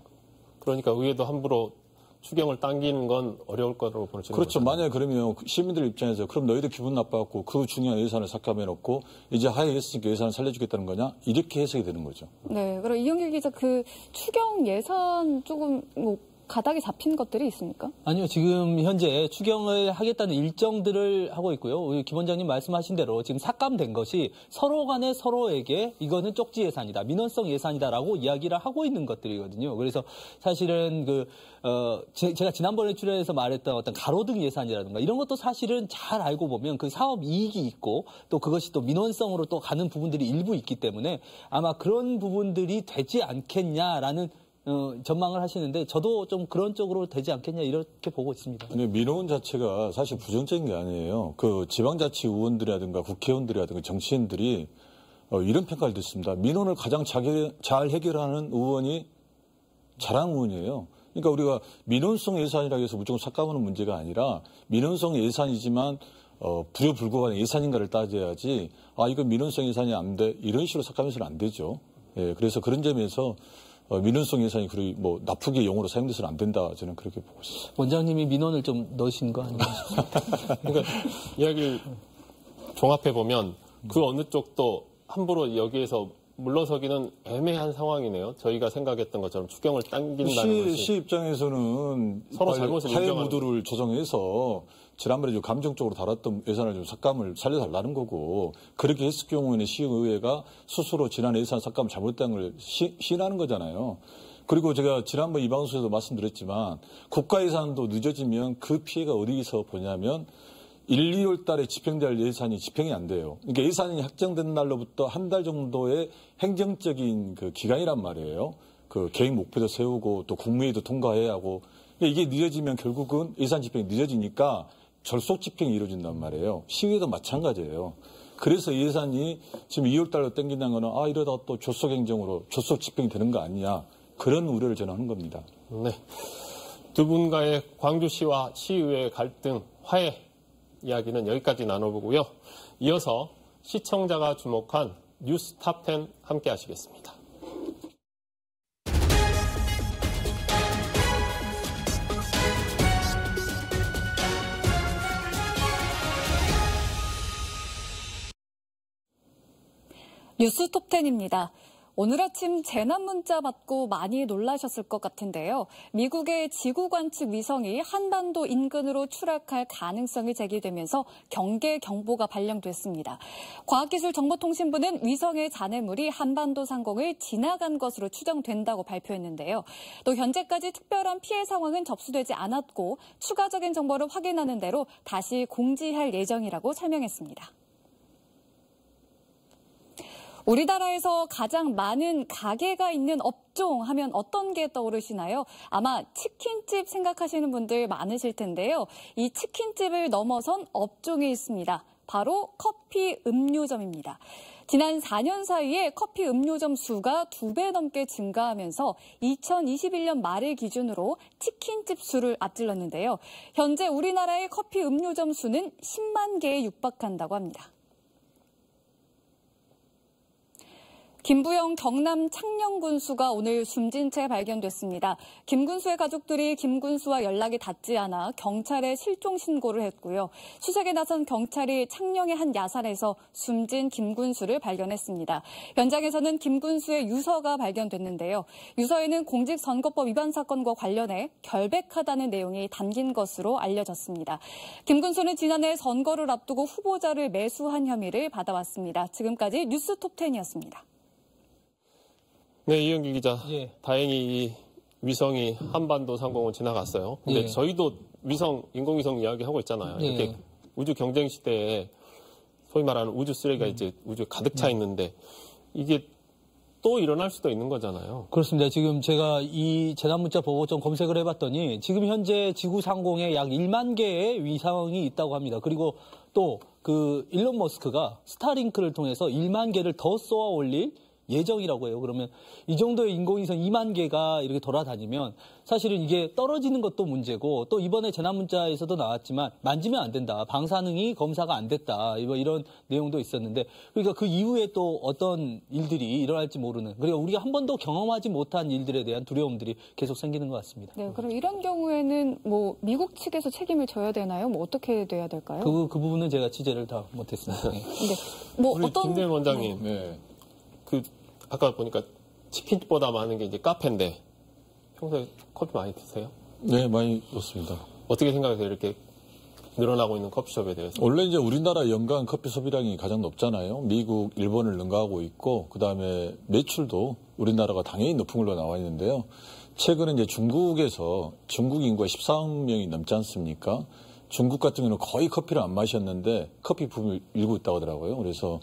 그러니까 의회도 함부로 추경을 당기는 건 어려울 거라고 보는 그렇죠. 만약에 그러면 시민들 입장에서 그럼 너희들 기분 나빠갖고 그 중요한 예산을 삭감해놓고 이제 하야했으니까 예산을 살려주겠다는 거냐? 이렇게 해석이 되는 거죠. 네. 그럼 이영길 기자 추경 예산 조금 가닥이 잡힌 것들이 있습니까? 아니요. 지금 현재 추경을 하겠다는 일정들을 하고 있고요. 우리 김 원장님 말씀하신 대로 지금 삭감된 것이 서로 간에 서로에게 이거는 쪽지 예산이다, 민원성 예산이다라고 이야기를 하고 있는 것들이거든요. 그래서 사실은 제가 지난번에 출연해서 말했던 어떤 가로등 예산이라든가 이런 것도 사실은 잘 알고 보면 그 사업 이익이 있고 또 그것이 또 민원성으로 또 가는 부분들이 일부 있기 때문에 아마 그런 부분들이 되지 않겠냐라는 전망을 하시는데 저도 좀 그런 쪽으로 되지 않겠냐 이렇게 보고 있습니다. 아니, 민원 자체가 사실 부정적인 게 아니에요. 그 지방자치 의원들이라든가 국회의원들이라든가 정치인들이 이런 평가를 듣습니다. 민원을 가장 잘 해결하는 의원이 자랑 의원이에요. 그러니까 우리가 민원성 예산이라고 해서 무조건 삭감하는 문제가 아니라 민원성 예산이지만 불효불급한 예산인가를 따져야지 이건 민원성 예산이 안 돼 이런 식으로 삭감해서는 안 되죠. 예, 그래서 그런 점에서 민원성 예산이 그리 나쁘게 용어로 사용돼서는 안 된다 저는 그렇게 보고 있습니다. 원장님이 민원을 좀 넣으신 거 아닌가? 그러니까 이야기를 종합해 보면 그 어느 쪽도 함부로 여기에서 물러서기는 애매한 상황이네요. 저희가 생각했던 것처럼 추경을 당긴다는 것이. 시 입장에서는 서로 잘못을 화해 인정하는 무드를 조정해서 지난번에 좀 감정적으로 다뤘던 예산을 좀 삭감을 살려달라는 거고 그렇게 했을 경우에는 시의회가 스스로 지난 예산 삭감 잘못된 걸 시인하는 거잖아요. 그리고 제가 지난번 이 방송에서 말씀드렸지만 국가 예산도 늦어지면 그 피해가 어디서 보냐면 1, 2월 달에 집행될 예산이 집행이 안 돼요. 그러니까 예산이 확정된 날로부터 한 달 정도의 행정적인 그 기간이란 말이에요. 그 계획 목표도 세우고 또 국무회의도 통과해야 하고 이게 늦어지면 결국은 예산 집행이 늦어지니까 절속 집행이 이루어진단 말이에요. 시의회도 마찬가지예요. 그래서 예산이 지금 2월 달로 땡긴다는 거는 이러다가 또 졸속 행정으로 졸속 집행이 되는 거 아니냐 그런 우려를 저는 하는 겁니다. 네. 두 분과의 광주시와 시의회 갈등 화해 이야기는 여기까지 나눠보고요. 이어서 시청자가 주목한 뉴스 탑10 함께 하시겠습니다. 뉴스 톱10입니다. 오늘 아침 재난 문자 받고 많이 놀라셨을 것 같은데요. 미국의 지구 관측 위성이 한반도 인근으로 추락할 가능성이 제기되면서 경계 경보가 발령됐습니다. 과학기술정보통신부는 위성의 잔해물이 한반도 상공을 지나간 것으로 추정된다고 발표했는데요. 또 현재까지 특별한 피해 상황은 접수되지 않았고 추가적인 정보를 확인하는 대로 다시 공지할 예정이라고 설명했습니다. 우리나라에서 가장 많은 가게가 있는 업종 하면 어떤 게 떠오르시나요? 아마 치킨집 생각하시는 분들 많으실 텐데요. 이 치킨집을 넘어선 업종이 있습니다. 바로 커피 음료점입니다. 지난 4년 사이에 커피 음료점 수가 2배 넘게 증가하면서 2021년 말을 기준으로 치킨집 수를 앞질렀는데요. 현재 우리나라의 커피 음료점 수는 10만 개에 육박한다고 합니다. 김부영 경남 창녕 군수가 오늘 숨진 채 발견됐습니다. 김 군수의 가족들이 김 군수와 연락이 닿지 않아 경찰에 실종 신고를 했고요. 수색에 나선 경찰이 창녕의 한 야산에서 숨진 김 군수를 발견했습니다. 현장에서는 김 군수의 유서가 발견됐는데요. 유서에는 공직선거법 위반 사건과 관련해 결백하다는 내용이 담긴 것으로 알려졌습니다. 김 군수는 지난해 선거를 앞두고 후보자를 매수한 혐의를 받아왔습니다. 지금까지 뉴스 톱10이었습니다. 네, 이영기 기자. 예. 다행히 이 위성이 한반도 상공을 지나갔어요. 근데 예. 저희도 인공위성 이야기하고 있잖아요. 예. 이렇게 우주 경쟁 시대에 소위 말하는 우주 쓰레기가 이제 우주에 가득 차 있는데 이게 또 일어날 수도 있는 거잖아요. 그렇습니다. 지금 제가 이 재난 문자 보고 좀 검색을 해봤더니 지금 현재 지구 상공에 약 1만 개의 위성이 있다고 합니다. 그리고 또 그 일론 머스크가 스타링크를 통해서 1만 개를 더 쏘아 올릴 예정이라고 해요. 그러면 이 정도의 인공위성 2만 개가 이렇게 돌아다니면 사실은 이게 떨어지는 것도 문제고 또 이번에 재난문자에서도 나왔지만 만지면 안 된다. 방사능이 검사가 안 됐다. 이런 내용도 있었는데 그러니까 그 이후에 또 어떤 일들이 일어날지 모르는 그러니까 우리가 한 번도 경험하지 못한 일들에 대한 두려움들이 계속 생기는 것 같습니다. 네, 그럼 이런 경우에는 뭐 미국 측에서 책임을 져야 되나요? 뭐 어떻게 돼야 될까요? 그 부분은 제가 취재를 다 못했습니다. 네. 뭐 우리 어떤 김대현 원장님. 네. 아까 보니까 치킨보다 많은 게 이제 카페인데 평소에 커피 많이 드세요? 네, 많이 먹습니다. 어떻게 생각하세요? 이렇게 늘어나고 있는 커피숍에 대해서? 원래 이제 우리나라 연간 커피 소비량이 가장 높잖아요. 미국, 일본을 능가하고 있고, 그 다음에 매출도 우리나라가 당연히 높은 걸로 나와 있는데요. 최근에 이제 중국 인구가 14억 명이 넘지 않습니까? 중국 같은 경우는 거의 커피를 안 마셨는데 커피 붐을 일고 있다고 하더라고요. 그래서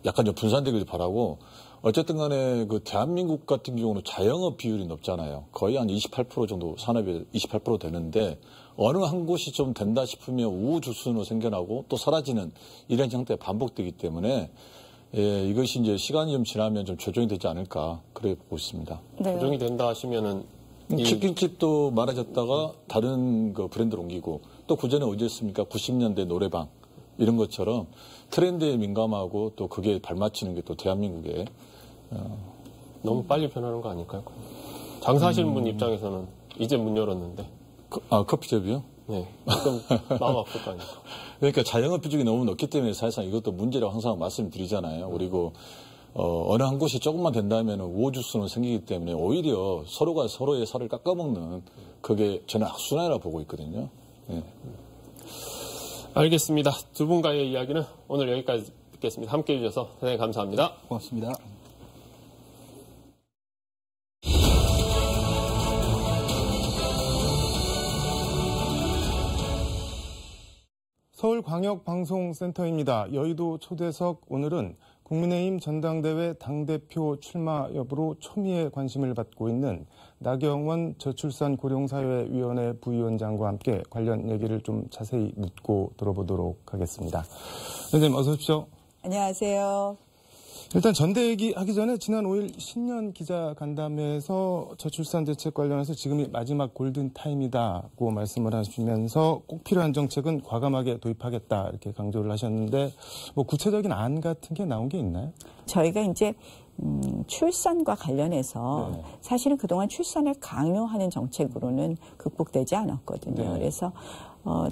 약간 좀 분산되길 바라고, 어쨌든 간에 그 대한민국 같은 경우는 자영업 비율이 높잖아요. 거의 한 28% 정도, 산업이 28% 되는데 어느 한 곳이 좀 된다 싶으면 우후죽순으로 생겨나고 또 사라지는 이런 형태가 반복되기 때문에 이것이 이제 시간이 좀 지나면 좀 조정이 되지 않을까 그렇게 보고 있습니다. 네. 조정이 된다 하시면은 치킨집도 많아졌다가 다른 그 브랜드로 옮기고 또 그전에 어디였습니까? 90년대 노래방 이런 것처럼 트렌드에 민감하고 또 그게 발맞추는 게 또 대한민국에 너무 빨리 변하는 거 아닐까요? 장사하시는 분 입장에서는 이제 문 열었는데. 커피숍이요? 네. 좀 마음 아플 거 아닙니까? 그러니까 자영업 비중이 너무 높기 때문에 사실상 이것도 문제라고 항상 말씀드리잖아요. 그리고 어느 한 곳이 조금만 된다면 우호죽순으로 생기기 때문에 오히려 서로가 서로의 살을 깎아먹는 그게 저는 악순환이라고 보고 있거든요. 네. 알겠습니다. 두 분과의 이야기는 오늘 여기까지 듣겠습니다. 함께해 주셔서 대단히 감사합니다. 고맙습니다. 서울광역방송센터입니다. 여의도 초대석 오늘은 국민의힘 전당대회 당대표 출마 여부로 초미의 관심을 받고 있는 나경원 저출산 고령사회위원회 부위원장과 함께 관련 얘기를 좀 자세히 묻고 들어보도록 하겠습니다. 선생님 어서 오십시오. 안녕하세요. 일단 전대 얘기하기 전에 지난 5일 신년 기자간담회에서 저출산 대책 관련해서 지금이 마지막 골든타임이다고 말씀을 하시면서 꼭 필요한 정책은 과감하게 도입하겠다 이렇게 강조를 하셨는데 뭐 구체적인 안 같은 게 나온 게 있나요? 저희가 이제 출산과 관련해서 네. 사실은 그동안 출산을 강요하는 정책으로는 극복되지 않았거든요. 네. 그래서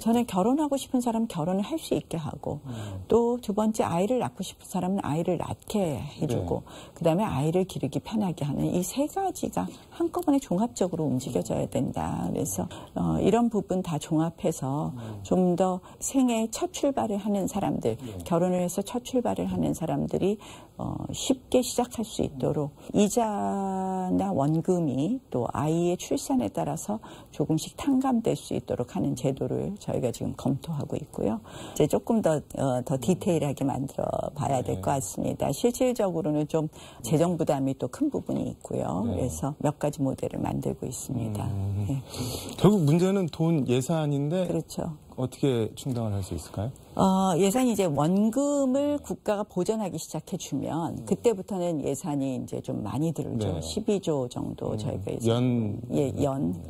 저는 결혼하고 싶은 사람 결혼을 할 수 있게 하고 또 두 번째 아이를 낳고 싶은 사람은 아이를 낳게 해주고 네. 그다음에 아이를 기르기 편하게 하는 이 세 가지가 한꺼번에 종합적으로 움직여져야 된다. 그래서 이런 부분 다 종합해서 좀 더 생애 첫 출발을 하는 사람들 결혼을 해서 첫 출발을 하는 사람들이 쉽게 시작할 수 있도록 이자나 원금이 또 아이의 출산에 따라서 조금씩 탕감될 수 있도록 하는 제도를 저희가 지금 검토하고 있고요. 이제 조금 더 디테일하게 만들어 봐야 될 것 같습니다. 실질적으로는 좀 재정 부담이 또 큰 부분이 있고요. 그래서 몇 가지 모델을 만들고 있습니다. 네. 결국 문제는 돈 예산인데 그렇죠. 어떻게 충당을 할 수 있을까요? 예산이 이제 원금을 국가가 보전하기 시작해주면 그때부터는 예산이 이제 좀 많이 들죠. 네. 12조 정도 저희가 연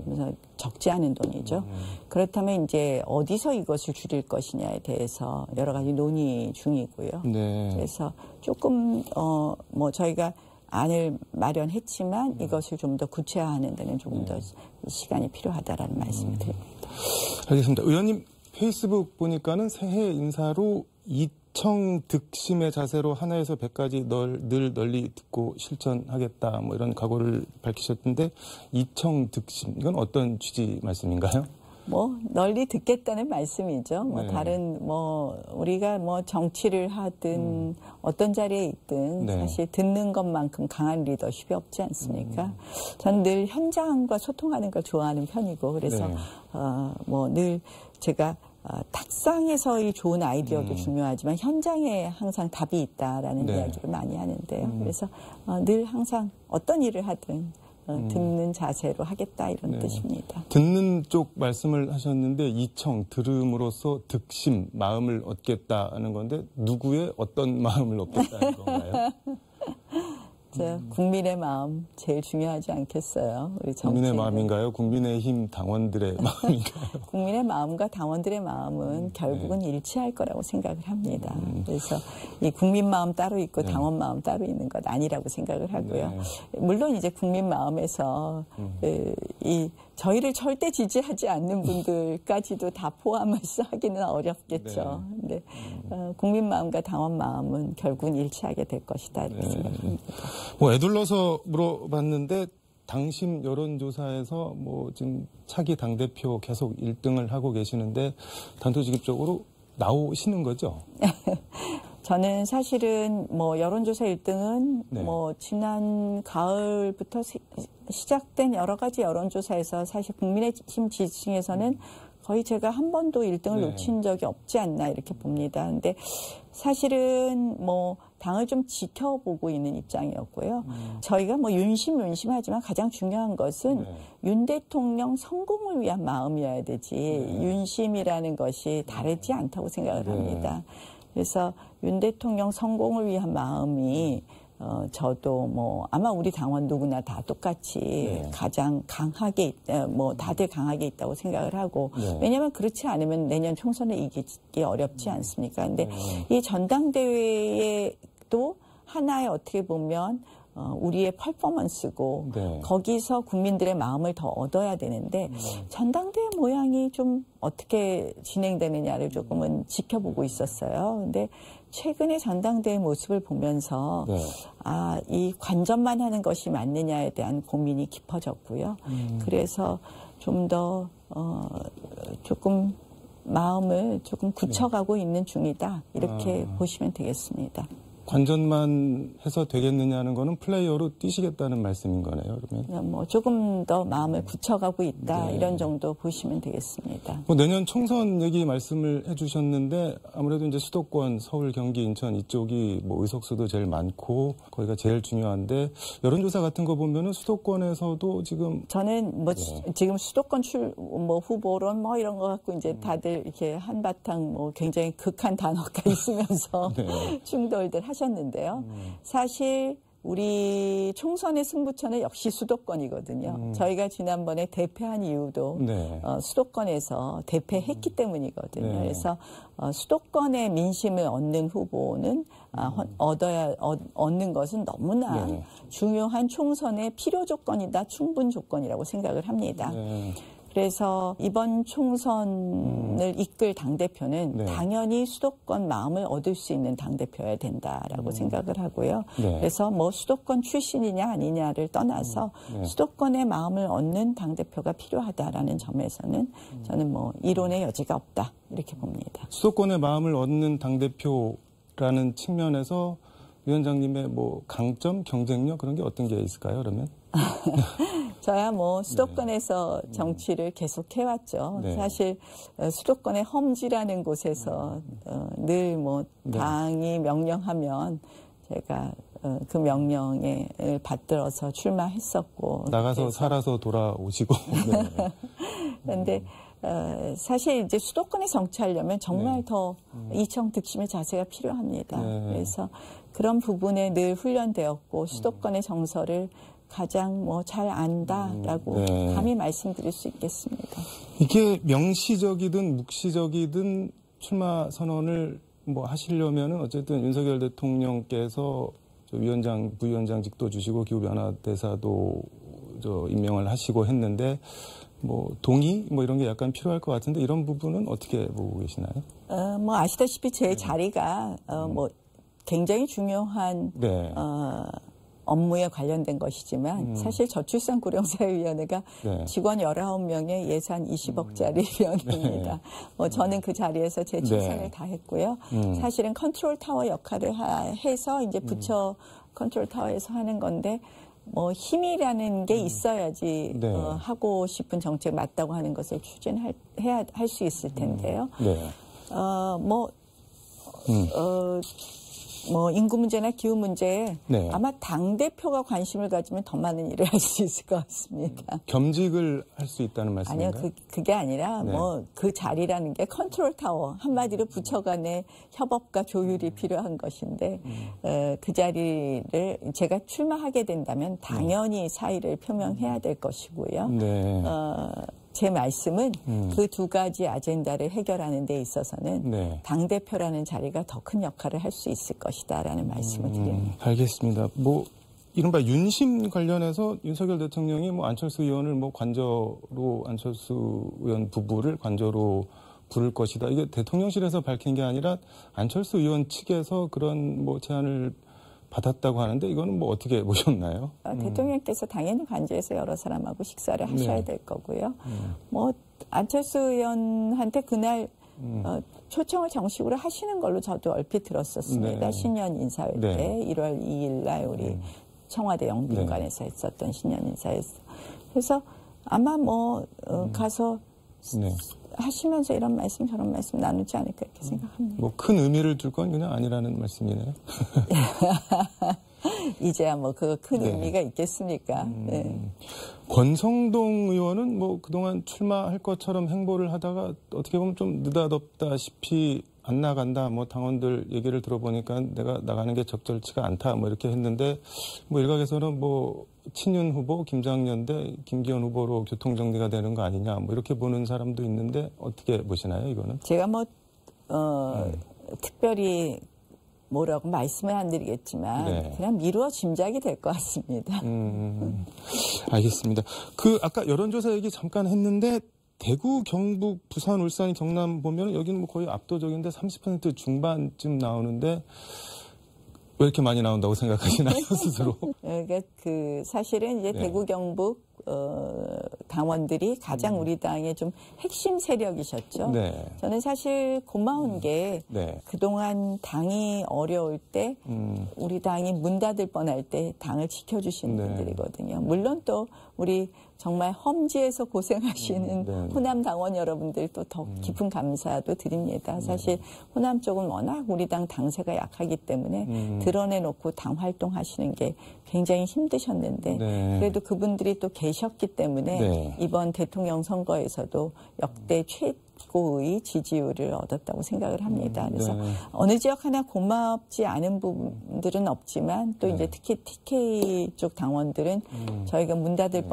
그래서 적지 않은 돈이죠. 그렇다면 이제 어디서 이것을 줄일 것이냐에 대해서 여러 가지 논의 중이고요. 네. 그래서 조금 뭐 저희가 안을 마련했지만 이것을 좀 더 구체화하는 데는 조금 더 시간이 필요하다라는 말씀을 드립니다. 알겠습니다. 의원님 페이스북 보니까는 새해 인사로 이청득심의 자세로 하나에서 100까지 늘 널리 듣고 실천하겠다 뭐 이런 각오를 밝히셨던데 이청득심 이건 어떤 취지 말씀인가요? 뭐 널리 듣겠다는 말씀이죠. 뭐 네. 다른 뭐 우리가 뭐 정치를 하든 어떤 자리에 있든 네. 사실 듣는 것만큼 강한 리더십이 없지 않습니까? 저는 늘 현장과 소통하는 걸 좋아하는 편이고 그래서 네. 뭐 늘 제가 탁상에서의 좋은 아이디어도 중요하지만 현장에 항상 답이 있다라는 네. 이야기를 많이 하는데요. 그래서 늘 항상 어떤 일을 하든 듣는 자세로 하겠다 이런 뜻입니다. 듣는 쪽 말씀을 하셨는데 이청 들음으로써 득심 마음을 얻겠다는 건데 누구의 어떤 마음을 얻겠다는 건가요? 국민의 마음 제일 중요하지 않겠어요? 우리 국민의 마음인가요? 국민의힘 당원들의 마음인가요? 국민의 마음과 당원들의 마음은 결국은 일치할 거라고 생각을 합니다. 그래서 이 국민 마음 따로 있고 당원 마음 따로 있는 것 아니라고 생각을 하고요. 물론 이제 국민 마음에서 이 저희를 절대 지지하지 않는 분들까지도 다 포함해서 하기는 어렵겠죠. 근데 국민 마음과 당원 마음은 결국은 일치하게 될 것이다 이렇게 생각합니다. 뭐 애둘러서 물어봤는데 당심 여론조사에서 뭐 지금 차기 당대표 계속 1등을 하고 계시는데 단도직입적으로 나오시는 거죠? 저는 사실은 뭐 여론조사 1등은 네. 뭐 지난 가을부터 시작된 여러 가지 여론조사에서 사실 국민의힘 지지층에서는 거의 제가 한 번도 1등을 놓친 적이 없지 않나 이렇게 봅니다. 근데 사실은 뭐 당을 좀 지켜보고 있는 입장이었고요. 저희가 뭐 윤심하지만 가장 중요한 것은 윤 대통령 성공을 위한 마음이어야 되지 윤심이라는 것이 다르지 않다고 생각을 합니다. 그래서 윤 대통령 성공을 위한 마음이 저도 뭐 아마 우리 당원 누구나 다 똑같이 가장 강하게 뭐 다들 강하게 있다고 생각을 하고 왜냐하면 그렇지 않으면 내년 총선에 이기기 어렵지 않습니까? 근데 이 전당대회에도 하나의 어떻게 보면 우리의 퍼포먼스고 거기서 국민들의 마음을 더 얻어야 되는데 전당대회 모양이 좀 어떻게 진행되느냐를 조금은 지켜보고 있었어요. 근데 최근에 전당대회 모습을 보면서 이 관전만 하는 것이 맞느냐에 대한 고민이 깊어졌고요. 그래서 좀 더 조금 마음을 조금 굳혀가고 있는 중이다. 이렇게 보시면 되겠습니다. 관전만 해서 되겠느냐는 거는 플레이어로 뛰시겠다는 말씀인 거네요, 그러면? 뭐 조금 더 마음을 굳혀가고 있다. 이런 정도 보시면 되겠습니다. 뭐 내년 총선 얘기 말씀을 해주셨는데 아무래도 이제 수도권, 서울, 경기, 인천 이쪽이 뭐 의석수도 제일 많고 거기가 제일 중요한데 여론조사 같은 거 보면은 수도권에서도 지금 저는 뭐 지금 수도권 뭐 후보론 뭐 이런 거 갖고 이제 다들 이렇게 한바탕 뭐 굉장히 극한 단어가 있으면서 충돌들 하셨는데요. 사실 우리 총선의 승부처는 역시 수도권이거든요. 저희가 지난번에 대패한 이유도 수도권에서 대패했기 때문이거든요. 그래서 수도권의 민심을 얻는 후보는 얻는 것은 너무나 중요한 총선의 필요 조건이다, 충분 조건이라고 생각을 합니다. 그래서 이번 총선을 이끌 당대표는 당연히 수도권 마음을 얻을 수 있는 당대표여야 된다라고 생각을 하고요. 그래서 뭐 수도권 출신이냐 아니냐를 떠나서 수도권의 마음을 얻는 당대표가 필요하다라는 점에서는 저는 뭐 이론의 여지가 없다 이렇게 봅니다. 수도권의 마음을 얻는 당대표라는 측면에서 위원장님의 뭐 강점, 경쟁력 그런 게 어떤 게 있을까요, 그러면? 저야 뭐 수도권에서 정치를 계속 해왔죠. 사실 수도권의 험지라는 곳에서 늘 뭐 당이 명령하면 제가 그 명령에 받들어서 출마했었고 나가서 살아서 돌아오시고 그런데 사실 이제 수도권에 정치하려면 정말 더 이청득심의 자세가 필요합니다. 그래서 그런 부분에 늘 훈련되었고 수도권의 정서를 가장 뭐 잘 안다라고 감히 말씀드릴 수 있겠습니다. 이게 명시적이든 묵시적이든 출마 선언을 뭐 하시려면은 어쨌든 윤석열 대통령께서 위원장, 부위원장직도 주시고 기후변화대사도 임명을 하시고 했는데 뭐 동의 뭐 이런 게 약간 필요할 것 같은데 이런 부분은 어떻게 보고 계시나요? 뭐 아시다시피 제 자리가 뭐 굉장히 중요한 업무에 관련된 것이지만 사실 저출산고령사회위원회가 직원 19명의 예산 20억짜리 위원회입니다. 뭐 저는 그 자리에서 제 최선을 다했고요. 사실은 컨트롤 타워 역할을 해서 이제 부처 컨트롤 타워에서 하는 건데 뭐 힘이라는 게 있어야지 하고 싶은 정책 맞다고 하는 것을 할 수 있을 텐데요. 뭐 인구 문제나 기후 문제에 아마 당대표가 관심을 가지면 더 많은 일을 할 수 있을 것 같습니다. 겸직을 할 수 있다는 말씀인가요? 아니요. 그게 아니라 뭐 그 자리라는 게 컨트롤 타워. 한마디로 부처 간의 협업과 조율이 필요한 것인데 그 자리를 제가 출마하게 된다면 당연히 사의를 표명해야 될 것이고요. 제 말씀은 그 두 가지 아젠다를 해결하는 데 있어서는 당대표라는 자리가 더 큰 역할을 할 수 있을 것이다라는 말씀을 드립니다. 알겠습니다. 뭐 이른바 윤심 관련해서 윤석열 대통령이 뭐 안철수 의원을 뭐 관저로 안철수 의원 부부를 관저로 부를 것이다. 이게 대통령실에서 밝힌 게 아니라 안철수 의원 측에서 그런 뭐 제안을 받았다고 하는데 이거는 뭐 어떻게 보셨나요? 대통령께서 당연히 관저에서 여러 사람하고 식사를 하셔야 될 거고요. 뭐 안철수 의원한테 그날 초청을 정식으로 하시는 걸로 저도 얼핏 들었었습니다. 신년 인사회 때 1월 2일 날 우리 청와대 영빈관에서 했었던 신년 인사에서. 그래서 아마 뭐 가서 하시면서 이런 말씀 저런 말씀 나누지 않을까 이렇게 생각합니다. 뭐 큰 의미를 둘 건 그냥 아니라는 말씀이네요. 이제야 뭐 그 큰 의미가 있겠습니까? 권성동 의원은 뭐 그동안 출마할 것처럼 행보를 하다가 어떻게 보면 좀 느닷없다시피 안 나간다. 뭐 당원들 얘기를 들어보니까 내가 나가는 게 적절치가 않다. 뭐 이렇게 했는데 뭐 일각에서는 뭐 친윤 후보 김장년대 김기현 후보로 교통정리가 되는 거 아니냐. 뭐 이렇게 보는 사람도 있는데 어떻게 보시나요, 이거는? 제가 뭐 특별히 뭐라고 말씀은 안 드리겠지만 그냥 미루어 짐작이 될 것 같습니다. 알겠습니다. 아까 여론조사 얘기 잠깐 했는데 대구, 경북, 부산, 울산, 경남 보면 여기는 뭐 거의 압도적인데 30% 중반쯤 나오는데 왜 이렇게 많이 나온다고 생각하시나요, 스스로? 그러니까 사실은 이제 대구, 경북 당원들이 가장 우리 당의 좀 핵심 세력이셨죠. 저는 사실 고마운 게 그동안 당이 어려울 때 우리 당이 문 닫을 뻔할 때 당을 지켜주신 분들이거든요. 물론 또 우리 정말 험지에서 고생하시는 호남 당원 여러분들도 더 깊은 감사도 드립니다. 사실 호남 쪽은 워낙 우리 당 당세가 약하기 때문에 드러내놓고 당 활동하시는 게 굉장히 힘드셨는데 그래도 그분들이 또 계셨기 때문에 이번 대통령 선거에서도 역대 최고의 지지율을 얻었다고 생각을 합니다. 그래서 어느 지역 하나 고맙지 않은 부분들은 없지만 또 이제 특히 TK 쪽 당원들은 저희가 문 닫을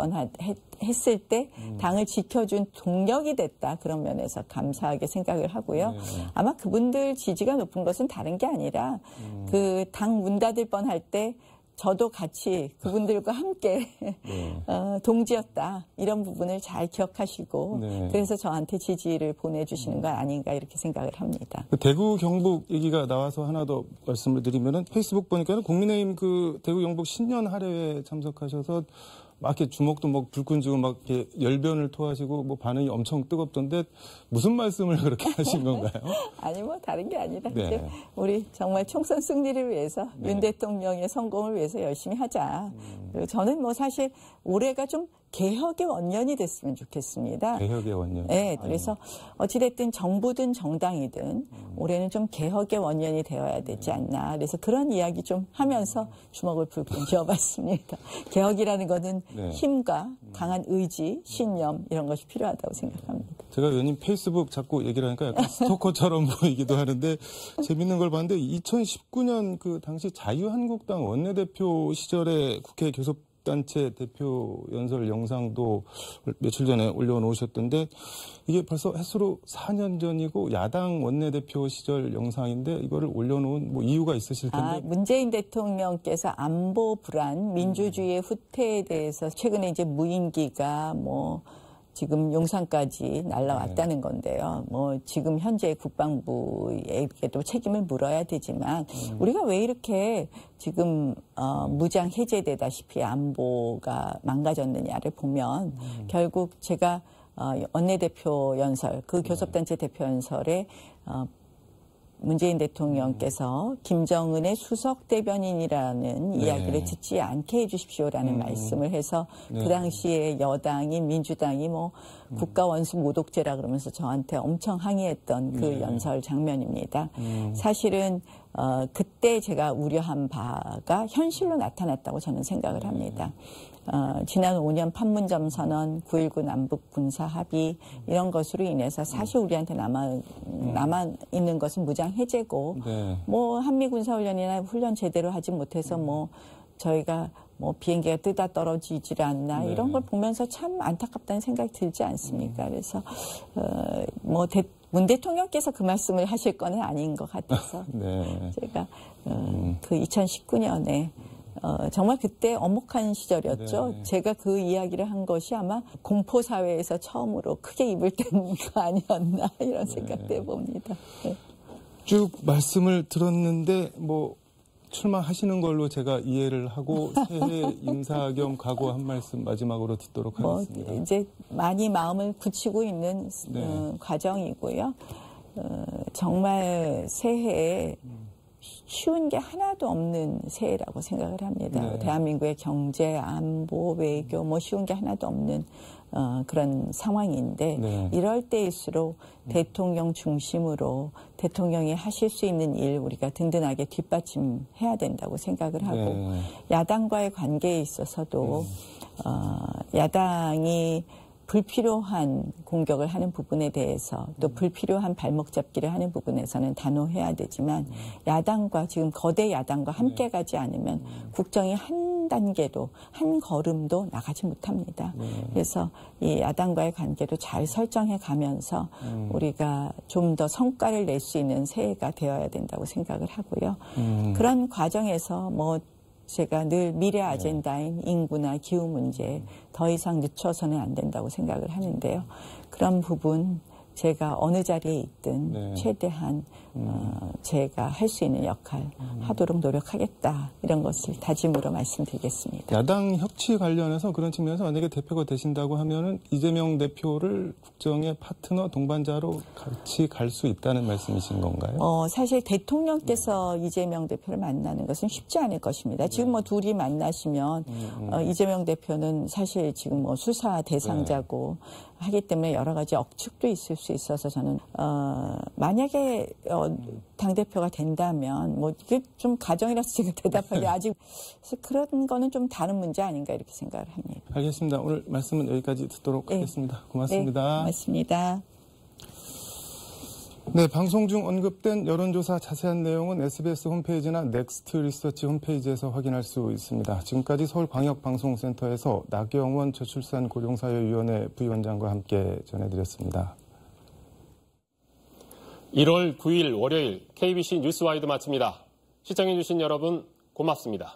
했을 때 당을 지켜준 동력이 됐다. 그런 면에서 감사하게 생각을 하고요. 아마 그분들 지지가 높은 것은 다른 게 아니라 당 문 닫을 뻔할 때 저도 같이 그분들과 함께 동지였다. 이런 부분을 잘 기억하시고 그래서 저한테 지지를 보내주시는 건 아닌가 이렇게 생각을 합니다. 대구, 경북 얘기가 나와서 하나 더 말씀을 드리면은 페이스북 보니까 국민의힘 대구, 경북 신년 할애회에 참석하셔서 막 이렇게 주먹도 막 불끈 쥐고 막 이렇게 열변을 토하시고 뭐 반응이 엄청 뜨겁던데 무슨 말씀을 그렇게 하신 건가요? 아니 뭐 다른 게 아니라 우리 정말 총선 승리를 위해서 윤 대통령의 성공을 위해서 열심히 하자. 그리고 저는 뭐 사실 올해가 좀 개혁의 원년이 됐으면 좋겠습니다. 개혁의 원년. 네, 그래서 어찌됐든 정부든 정당이든 올해는 좀 개혁의 원년이 되어야 되지 않나. 그래서 그런 이야기 좀 하면서 주먹을 불끈 쥐어봤습니다. 개혁이라는 것은 힘과 강한 의지, 신념 이런 것이 필요하다고 생각합니다. 제가 의원님 페이스북 자꾸 얘기를 하니까 약간 스토커처럼 보이기도 하는데 재밌는 걸 봤는데 2019년 당시 자유한국당 원내대표 시절에 국회 교섭단체 대표 연설 영상도 며칠 전에 올려놓으셨던데 이게 벌써 횟수로 4년 전이고 야당 원내대표 시절 영상인데 이거를 올려놓은 뭐 이유가 있으실 텐데. 문재인 대통령께서 안보 불안, 민주주의의 후퇴에 대해서 최근에 이제 무인기가 뭐 지금 용산까지 날라왔다는 건데요. 뭐 지금 현재 국방부에게도 책임을 물어야 되지만 우리가 왜 이렇게 지금 무장 해제되다시피 안보가 망가졌느냐를 보면 결국 제가 원내대표 연설, 그 교섭단체 대표 연설에 문재인 대통령께서 김정은의 수석 대변인이라는 이야기를 듣지 않게 해주십시오라는 말씀을 해서 그 당시에 여당인 민주당이 뭐 국가 원수 모독죄라 그러면서 저한테 엄청 항의했던 그 연설 장면입니다. 사실은 그때 제가 우려한 바가 현실로 나타났다고 저는 생각을 합니다. 지난 5년 판문점 선언, 9.19 남북 군사 합의 이런 것으로 인해서 사실 우리한테 남아 있는 것은 무장 해제고 뭐 한미 군사 훈련이나 훈련 제대로 하지 못해서 뭐 저희가 뭐 비행기가 뜨다 떨어지질 않나 이런 걸 보면서 참 안타깝다는 생각이 들지 않습니까? 그래서 문 대통령께서 그 말씀을 하실 건 아닌 것 같아서 제가 그 2019년에 정말 그때 엄혹한 시절이었죠. 제가 그 이야기를 한 것이 아마 공포사회에서 처음으로 크게 입을 뗀 거 아니었나 이런 생각도 해봅니다. 쭉 말씀을 들었는데 뭐 출마하시는 걸로 제가 이해를 하고 새해 인사 겸 각오 한 말씀 마지막으로 듣도록 하겠습니다. 이제 많이 마음을 굳히고 있는 과정이고요. 정말 새해에 쉬운 게 하나도 없는 새해라고 생각을 합니다. 네. 대한민국의 경제, 안보, 외교 뭐 쉬운 게 하나도 없는 그런 상황인데 네. 이럴 때일수록 대통령 중심으로 대통령이 하실 수 있는 일 우리가 든든하게 뒷받침해야 된다고 생각을 하고 네. 야당과의 관계에 있어서도 야당이 불필요한 공격을 하는 부분에 대해서 또 불필요한 발목 잡기를 하는 부분에서는 단호해야 되지만 야당과 지금 거대 야당과 함께 가지 않으면 국정이 한 단계도 한 걸음도 나가지 못합니다. 그래서 이 야당과의 관계도 잘 설정해 가면서 우리가 좀 더 성과를 낼 수 있는 새해가 되어야 된다고 생각을 하고요. 그런 과정에서 뭐 제가 늘 미래 아젠다인 인구나 기후 문제 더 이상 늦춰서는 안 된다고 생각을 하는데요. 그런 부분 제가 어느 자리에 있든 최대한 제가 할 수 있는 역할 하도록 노력하겠다. 이런 것을 다짐으로 말씀드리겠습니다. 야당 협치 관련해서 그런 측면에서 만약에 대표가 되신다고 하면은 이재명 대표를 국정의 파트너 동반자로 같이 갈 수 있다는 말씀이신 건가요? 사실 대통령께서 이재명 대표를 만나는 것은 쉽지 않을 것입니다. 지금 뭐 둘이 만나시면 이재명 대표는 사실 지금 뭐 수사 대상자고 하기 때문에 여러 가지 억측도 있을 수 있어서 저는 만약에 당대표가 된다면 뭐 이게 좀 가정이라서 제가 대답하기 아직 그런 거는 좀 다른 문제 아닌가 이렇게 생각을 합니다. 알겠습니다. 오늘 말씀은 여기까지 듣도록 하겠습니다. 고맙습니다. 네, 고맙습니다. 네, 방송 중 언급된 여론조사 자세한 내용은 SBS 홈페이지나 넥스트 리서치 홈페이지에서 확인할 수 있습니다. 지금까지 서울광역방송센터에서 나경원 저출산 고령사회위원회 부위원장과 함께 전해드렸습니다. 1월 9일 월요일 KBC 뉴스와이드 마칩니다. 시청해주신 여러분 고맙습니다.